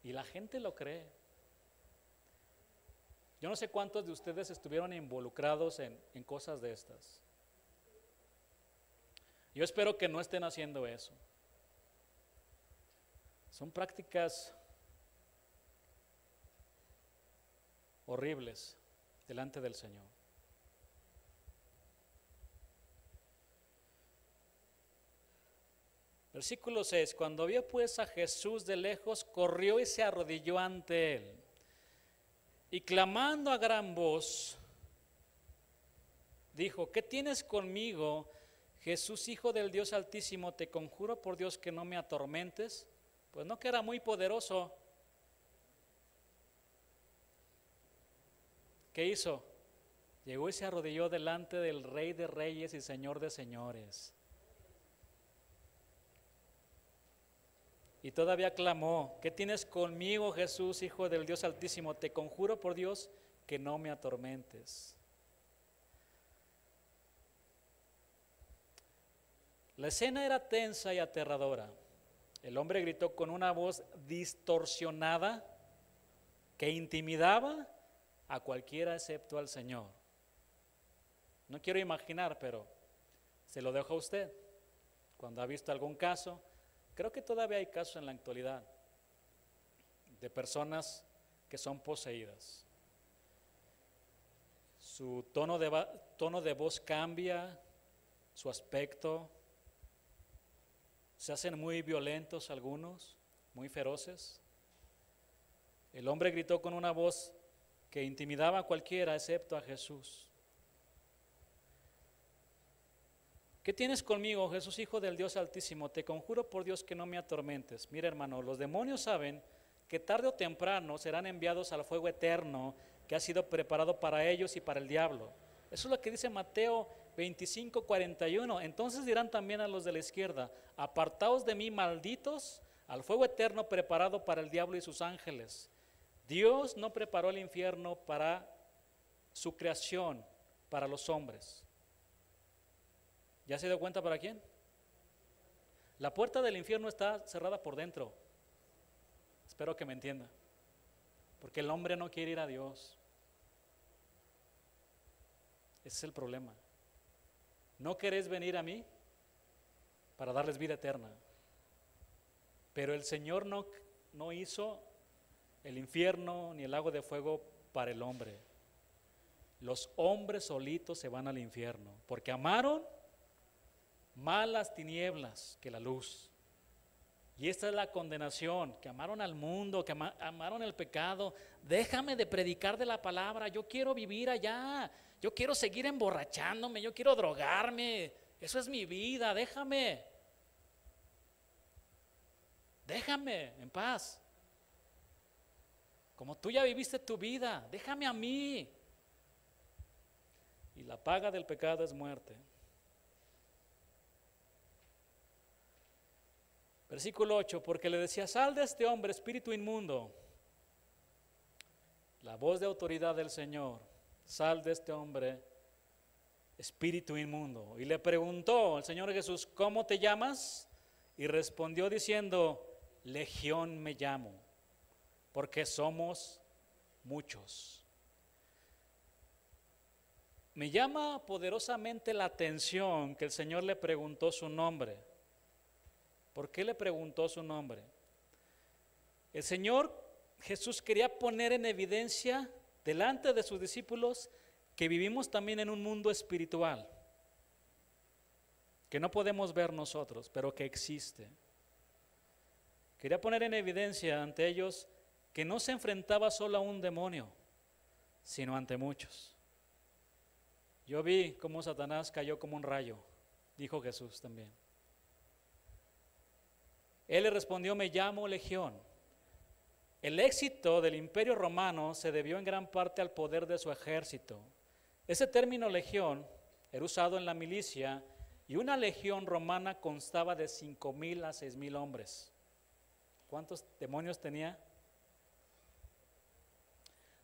Y la gente lo cree. Yo no sé cuántos de ustedes estuvieron involucrados en cosas de estas. Yo espero que no estén haciendo eso. Son prácticas horribles delante del Señor. Versículo 6, cuando vio pues a Jesús de lejos, corrió y se arrodilló ante él. Y clamando a gran voz, dijo, ¿qué tienes conmigo, Jesús, Hijo del Dios Altísimo? Te conjuro por Dios que no me atormentes. Pues no que era muy poderoso. ¿Qué hizo? Llegó y se arrodilló delante del Rey de Reyes y Señor de Señores. Y todavía clamó, ¿qué tienes conmigo, Jesús, Hijo del Dios Altísimo? Te conjuro por Dios que no me atormentes. La escena era tensa y aterradora. El hombre gritó con una voz distorsionada que intimidaba a cualquiera excepto al Señor. No quiero imaginar, pero se lo dejo a usted. Cuando ha visto algún caso, creo que todavía hay casos en la actualidad de personas que son poseídas. Su tono de voz cambia, su aspecto, se hacen muy violentos algunos, muy feroces. El hombre gritó con una voz que intimidaba a cualquiera excepto a Jesús. ¿Qué tienes conmigo, Jesús, Hijo del Dios Altísimo? Te conjuro por Dios que no me atormentes. Mira, hermano, los demonios saben que tarde o temprano serán enviados al fuego eterno que ha sido preparado para ellos y para el diablo. Eso es lo que dice Mateo 25:41. Entonces dirán también a los de la izquierda, apartaos de mí, malditos, al fuego eterno preparado para el diablo y sus ángeles. Dios no preparó el infierno para su creación, para los hombres. ¿Ya se dio cuenta para quién? La puerta del infierno está cerrada por dentro. Espero que me entienda. Porque el hombre no quiere ir a Dios. Ese es el problema. No querés venir a mí para darles vida eterna. Pero el Señor no hizo el infierno ni el lago de fuego para el hombre. Los hombres solitos se van al infierno porque amaron más las tinieblas que la luz. Y esta es la condenación, que amaron al mundo, que amaron el pecado. Déjame de predicar de la palabra, yo quiero vivir allá, yo quiero seguir emborrachándome, yo quiero drogarme, eso es mi vida, déjame en paz. Como tú ya viviste tu vida, déjame a mí. Y la paga del pecado es muerte. Versículo 8, porque le decía, sal de este hombre, espíritu inmundo. la voz de autoridad del Señor: sal de este hombre, espíritu inmundo. Y le preguntó el Señor Jesús: ¿cómo te llamas? Y respondió diciendo: Legión me llamo, porque somos muchos. Me llama poderosamente la atención que el Señor le preguntó su nombre. ¿Por qué le preguntó su nombre? El Señor Jesús quería poner en evidencia delante de sus discípulos que vivimos también en un mundo espiritual, que no podemos ver nosotros, pero que existe. Quería poner en evidencia ante ellos que no se enfrentaba solo a un demonio, sino ante muchos. Yo vi cómo Satanás cayó como un rayo, dijo Jesús también. Él le respondió: me llamo Legión. El éxito del Imperio Romano se debió en gran parte al poder de su ejército. Ese término legión era usado en la milicia, y una legión romana constaba de 5,000 a 6,000 hombres. ¿Cuántos demonios tenía?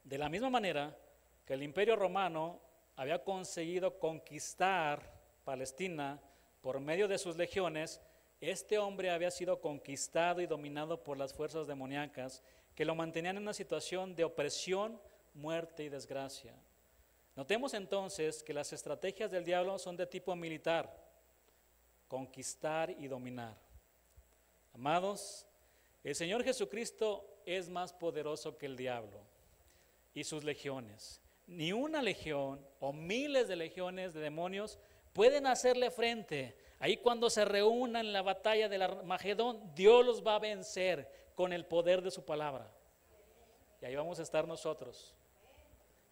De la misma manera que el Imperio Romano había conseguido conquistar Palestina por medio de sus legiones, este hombre había sido conquistado y dominado por las fuerzas demoníacas que lo mantenían en una situación de opresión, muerte y desgracia. Notemos entonces que las estrategias del diablo son de tipo militar: conquistar y dominar. Amados, el Señor Jesucristo es más poderoso que el diablo y sus legiones. Ni una legión o miles de legiones de demonios pueden hacerle frente. Ahí cuando se reúnan en la batalla del Armagedón, Dios los va a vencer con el poder de su palabra. Y ahí vamos a estar nosotros,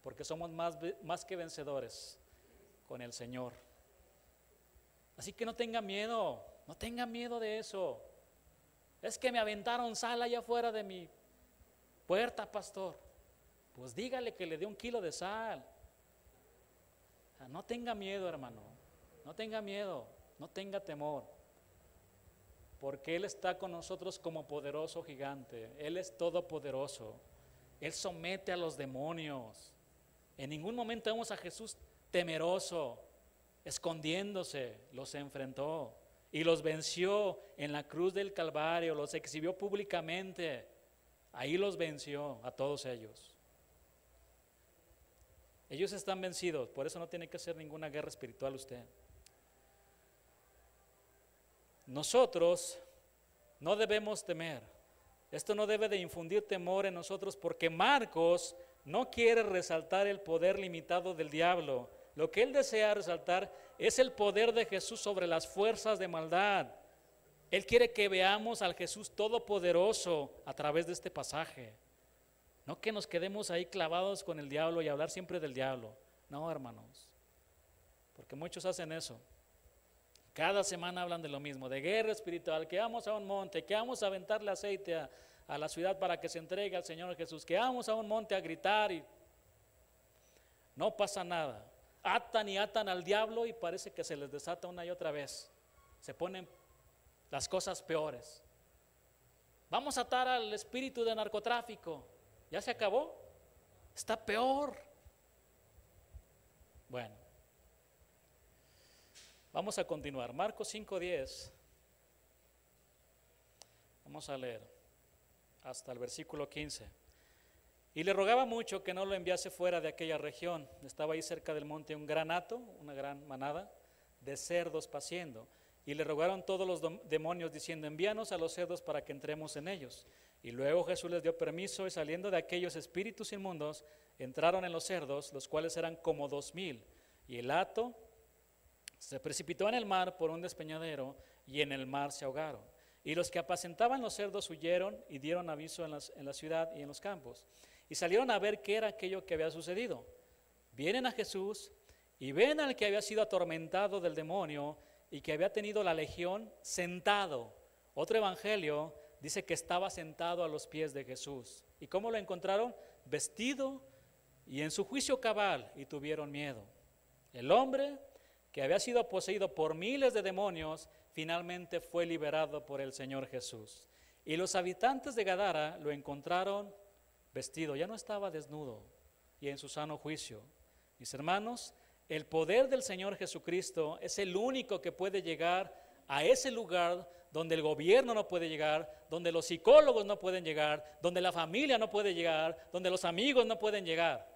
porque somos más que vencedores con el Señor. Así que no tenga miedo de eso. Es que me aventaron sal allá afuera de mi puerta, pastor. Pues dígale que le dé 1 kilo de sal. No tenga miedo, hermano, no tenga miedo, no tenga temor, porque Él está con nosotros como poderoso gigante. Él es todopoderoso. Él somete a los demonios. En ningún momento vemos a Jesús temeroso, escondiéndose. Los enfrentó y los venció en la cruz del Calvario, los exhibió públicamente. Ahí los venció a todos ellos. Ellos están vencidos, por eso no tiene que hacer ninguna guerra espiritual usted. Nosotros no debemos temer. Esto no debe de infundir temor en nosotros, porque Marcos no quiere resaltar el poder limitado del diablo. Lo que él desea resaltar es el poder de Jesús sobre las fuerzas de maldad. Él quiere que veamos al Jesús todopoderoso a través de este pasaje. No que nos quedemos ahí clavados con el diablo y hablar siempre del diablo. No, hermanos, porque muchos hacen eso. Cada semana hablan de lo mismo, de guerra espiritual, que vamos a un monte, que vamos a aventarle aceite a la ciudad para que se entregue al Señor Jesús, que vamos a un monte a gritar y no pasa nada. Atan y atan al diablo y parece que se les desata una y otra vez. Se ponen las cosas peores. Vamos a atar al espíritu de narcotráfico. ¿Ya se acabó? Está peor. Bueno, vamos a continuar. Marcos 5:10. Vamos a leer hasta el versículo 15. Y le rogaba mucho que no lo enviase fuera de aquella región. Estaba ahí cerca del monte un gran hato, una gran manada de cerdos paciendo. Y le rogaron todos los demonios diciendo: envíanos a los cerdos para que entremos en ellos. Y luego Jesús les dio permiso, y saliendo de aquellos espíritus inmundos, entraron en los cerdos, los cuales eran como 2,000. Y el hato se precipitó en el mar por un despeñadero, y en el mar se ahogaron. Y los que apacentaban los cerdos huyeron y dieron aviso en la ciudad y en los campos. Y salieron a ver qué era aquello que había sucedido. Vienen a Jesús y ven al que había sido atormentado del demonio y que había tenido la legión sentado. Otro evangelio dice que estaba sentado a los pies de Jesús. ¿Y cómo lo encontraron? Vestido y en su juicio cabal, y tuvieron miedo. El hombre que había sido poseído por miles de demonios finalmente fue liberado por el Señor Jesús. Y los habitantes de Gadara lo encontraron vestido, ya no estaba desnudo y en su sano juicio. Mis hermanos, el poder del Señor Jesucristo es el único que puede llegar a ese lugar donde el gobierno no puede llegar, donde los psicólogos no pueden llegar, donde la familia no puede llegar, donde los amigos no pueden llegar.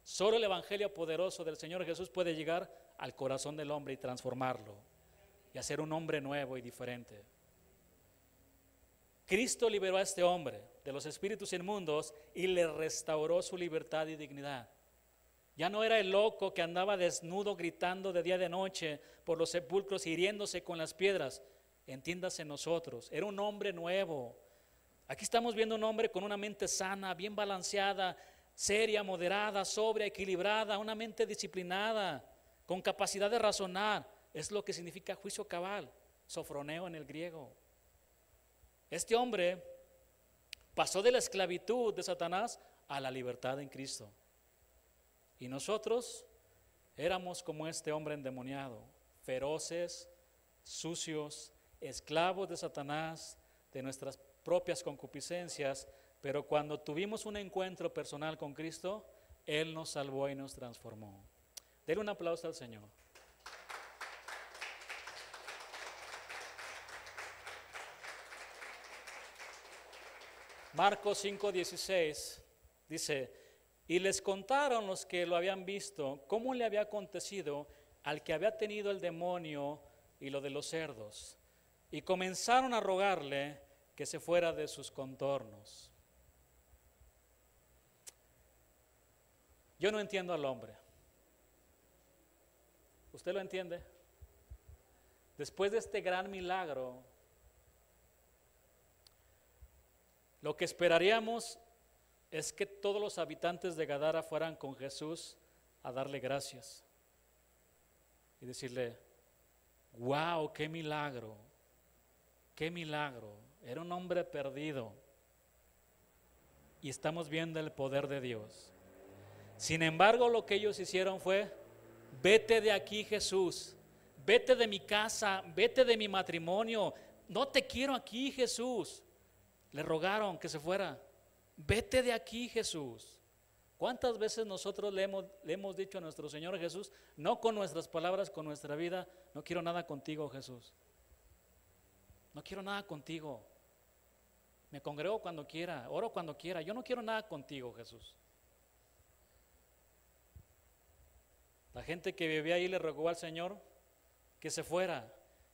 Solo el evangelio poderoso del Señor Jesús puede llegar al corazón del hombre y transformarlo y hacer un hombre nuevo y diferente. Cristo liberó a este hombre de los espíritus inmundos y le restauró su libertad y dignidad. Ya no era el loco que andaba desnudo gritando de día y de noche por los sepulcros, hiriéndose con las piedras. Entiéndase nosotros, era un hombre nuevo. Aquí estamos viendo un hombre con una mente sana, bien balanceada, seria, moderada, sobria, equilibrada, una mente disciplinada, con capacidad de razonar. Es lo que significa juicio cabal, sofroneo en el griego. Este hombre pasó de la esclavitud de Satanás a la libertad en Cristo. Y nosotros éramos como este hombre endemoniado, feroces, sucios, esclavos de Satanás, de nuestras propias concupiscencias, pero cuando tuvimos un encuentro personal con Cristo, Él nos salvó y nos transformó. Denle un aplauso al Señor. Marcos 5:16 dice: y les contaron los que lo habían visto cómo le había acontecido al que había tenido el demonio y lo de los cerdos, y comenzaron a rogarle que se fuera de sus contornos. Yo no entiendo al hombre. ¿Usted lo entiende? Después de este gran milagro, lo que esperaríamos es que todos los habitantes de Gadara fueran con Jesús a darle gracias y decirle: wow, qué milagro, qué milagro. Era un hombre perdido y estamos viendo el poder de Dios. Sin embargo, lo que ellos hicieron fue: vete de aquí, Jesús, vete de mi casa, vete de mi matrimonio, no te quiero aquí, Jesús. Le rogaron que se fuera. Vete de aquí, Jesús. ¿Cuántas veces nosotros le hemos dicho a nuestro Señor Jesús, no con nuestras palabras, con nuestra vida: no quiero nada contigo, Jesús, no quiero nada contigo, me congrego cuando quiera, oro cuando quiera, yo no quiero nada contigo, Jesús? La gente que vivía ahí le rogó al Señor que se fuera.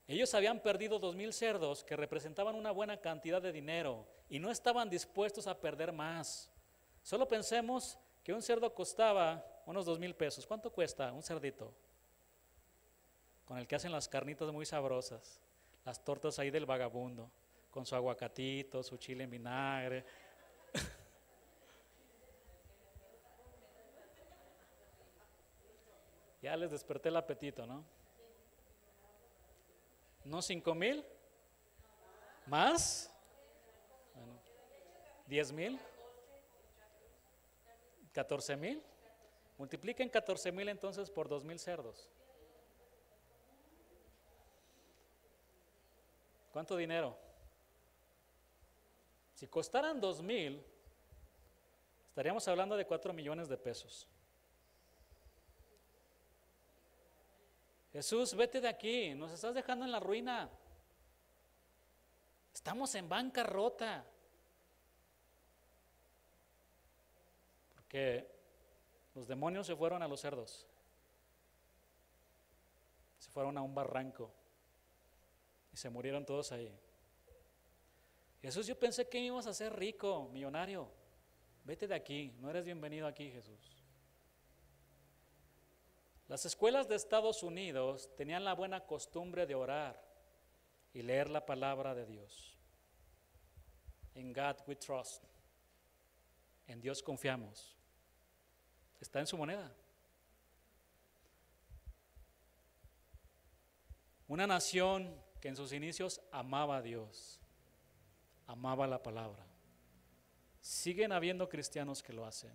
Ellos habían perdido 2,000 cerdos que representaban una buena cantidad de dinero y no estaban dispuestos a perder más. Solo pensemos que un cerdo costaba unos 2,000 pesos. ¿Cuánto cuesta un cerdito? Con el que hacen las carnitas muy sabrosas, las tortas ahí del vagabundo, con su aguacatito, su chile en vinagre. Ya les desperté el apetito, ¿no? ¿No 5,000? ¿Más? Bueno, 10,000, 14,000. Multipliquen 14,000 entonces por 2,000 cerdos. ¿Cuánto dinero? Si costaran 2,000, estaríamos hablando de 4 millones de pesos. Jesús, vete de aquí, nos estás dejando en la ruina. Estamos en bancarrota. Porque los demonios se fueron a los cerdos. Se fueron a un barranco y se murieron todos ahí. Jesús, yo pensé que ibas a ser rico, millonario. Vete de aquí, no eres bienvenido aquí, Jesús. Las escuelas de Estados Unidos tenían la buena costumbre de orar y leer la palabra de Dios. In God we trust. En Dios confiamos. Está en su moneda. Una nación que en sus inicios amaba a Dios, amaba la palabra. Siguen habiendo cristianos que lo hacen.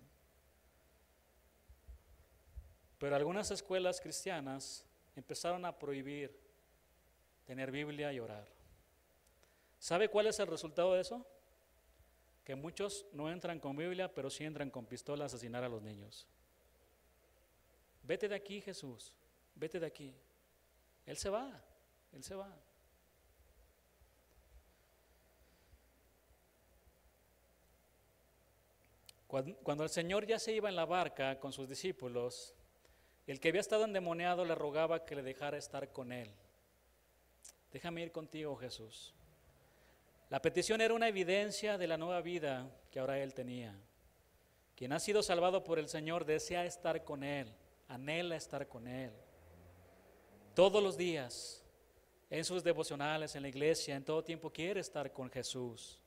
Pero algunas escuelas cristianas empezaron a prohibir tener Biblia y orar. ¿Sabe cuál es el resultado de eso? que muchos no entran con Biblia, pero sí entran con pistola a asesinar a los niños. Vete de aquí, Jesús, vete de aquí. Él se va, Él se va. Cuando el Señor ya se iba en la barca con sus discípulos, el que había estado endemoniado le rogaba que le dejara estar con él. Déjame ir contigo, Jesús. La petición era una evidencia de la nueva vida que ahora él tenía. Quien ha sido salvado por el Señor desea estar con él, anhela estar con él. Todos los días, en sus devocionales, en la iglesia, en todo tiempo quiere estar con Jesús.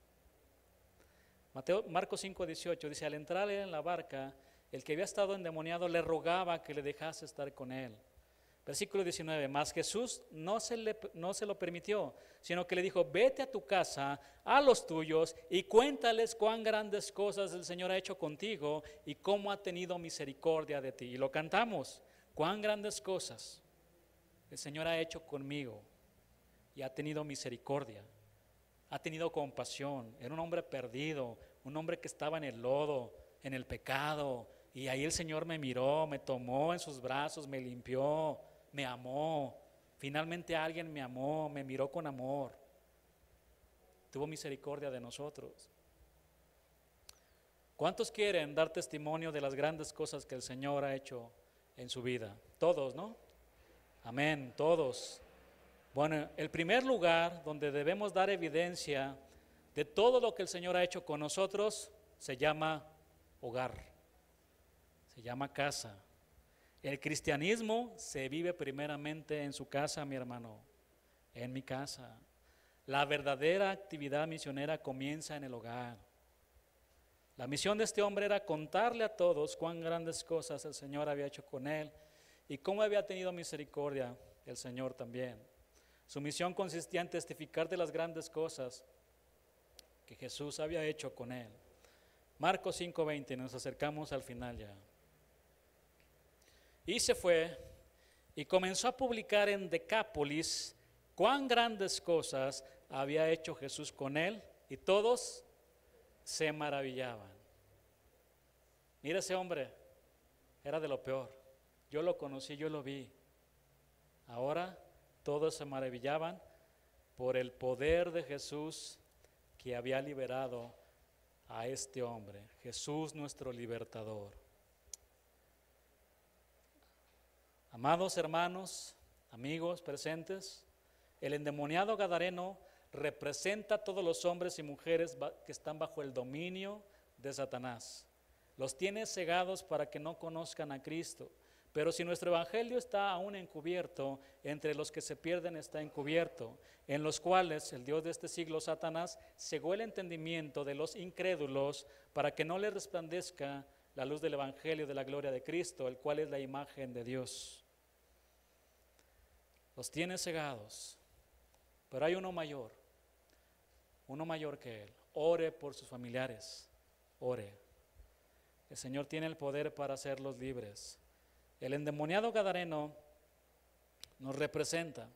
Marcos 5:18 dice, al entrar él en la barca, el que había estado endemoniado le rogaba que le dejase estar con él. Versículo 19, mas Jesús no se lo permitió, sino que le dijo, vete a tu casa, a los tuyos, y cuéntales cuán grandes cosas el Señor ha hecho contigo y cómo ha tenido misericordia de ti. Y lo cantamos, cuán grandes cosas el Señor ha hecho conmigo y ha tenido misericordia. Ha tenido compasión. Era un hombre perdido, un hombre que estaba en el lodo, en el pecado, y ahí el Señor me miró, me tomó en sus brazos, me limpió, me amó. Finalmente alguien me amó, me miró con amor. Tuvo misericordia de nosotros. ¿Cuántos quieren dar testimonio de las grandes cosas que el Señor ha hecho en su vida? Todos, ¿no? Amén, todos. Bueno, el primer lugar donde debemos dar evidencia de todo lo que el Señor ha hecho con nosotros se llama hogar, se llama casa. El cristianismo se vive primeramente en su casa, mi hermano, en mi casa. La verdadera actividad misionera comienza en el hogar. La misión de este hombre era contarle a todos cuán grandes cosas el Señor había hecho con él y cómo había tenido misericordia el Señor también. Su misión consistía en testificar de las grandes cosas que Jesús había hecho con él. Marcos 5:20, nos acercamos al final ya. Y se fue y comenzó a publicar en Decápolis cuán grandes cosas había hecho Jesús con él, y todos se maravillaban. Mira, ese hombre era de lo peor. Yo lo conocí, yo lo vi. Ahora todos se maravillaban por el poder de Jesús que había liberado a este hombre. Jesús, nuestro libertador. Amados hermanos, amigos presentes, el endemoniado gadareno representa a todos los hombres y mujeres que están bajo el dominio de Satanás. Los tiene cegados para que no conozcan a Cristo. Pero si nuestro evangelio está aún encubierto, entre los que se pierden está encubierto, en los cuales el Dios de este siglo, Satanás, cegó el entendimiento de los incrédulos para que no les resplandezca la luz del evangelio de la gloria de Cristo, el cual es la imagen de Dios. Los tiene cegados, pero hay uno mayor que él. Ore por sus familiares, ore. El Señor tiene el poder para hacerlos libres. El endemoniado gadareno nos representa.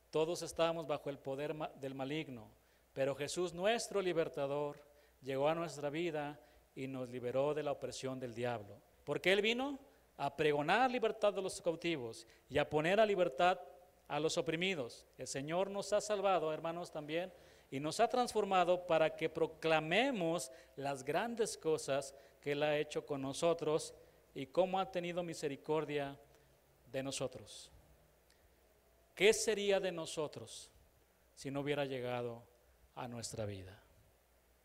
Todos estábamos bajo el poder del maligno, pero Jesús, nuestro libertador, llegó a nuestra vida y nos liberó de la opresión del diablo. Porque Él vino a pregonar libertad de los cautivos y a poner a libertad a los oprimidos. El Señor nos ha salvado, hermanos, también, y nos ha transformado para que proclamemos las grandes cosas que Él ha hecho con nosotros y cómo ha tenido misericordia de nosotros. ¿Qué sería de nosotros si no hubiera llegado a nuestra vida?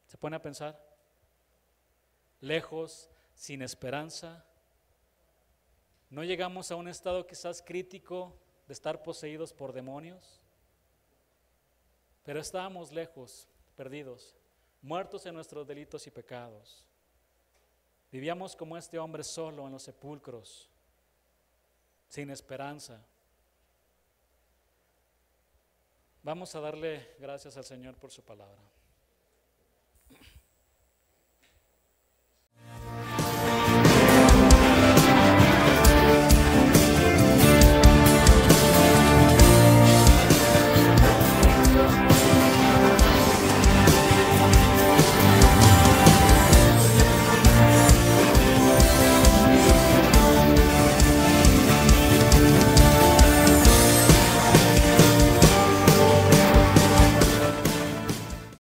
¿Se pone a pensar? Lejos, sin esperanza. ¿No llegamos a un estado quizás crítico de estar poseídos por demonios? Pero estábamos lejos, perdidos, muertos en nuestros delitos y pecados. Vivíamos como este hombre solo en los sepulcros, sin esperanza. Vamos a darle gracias al Señor por su palabra.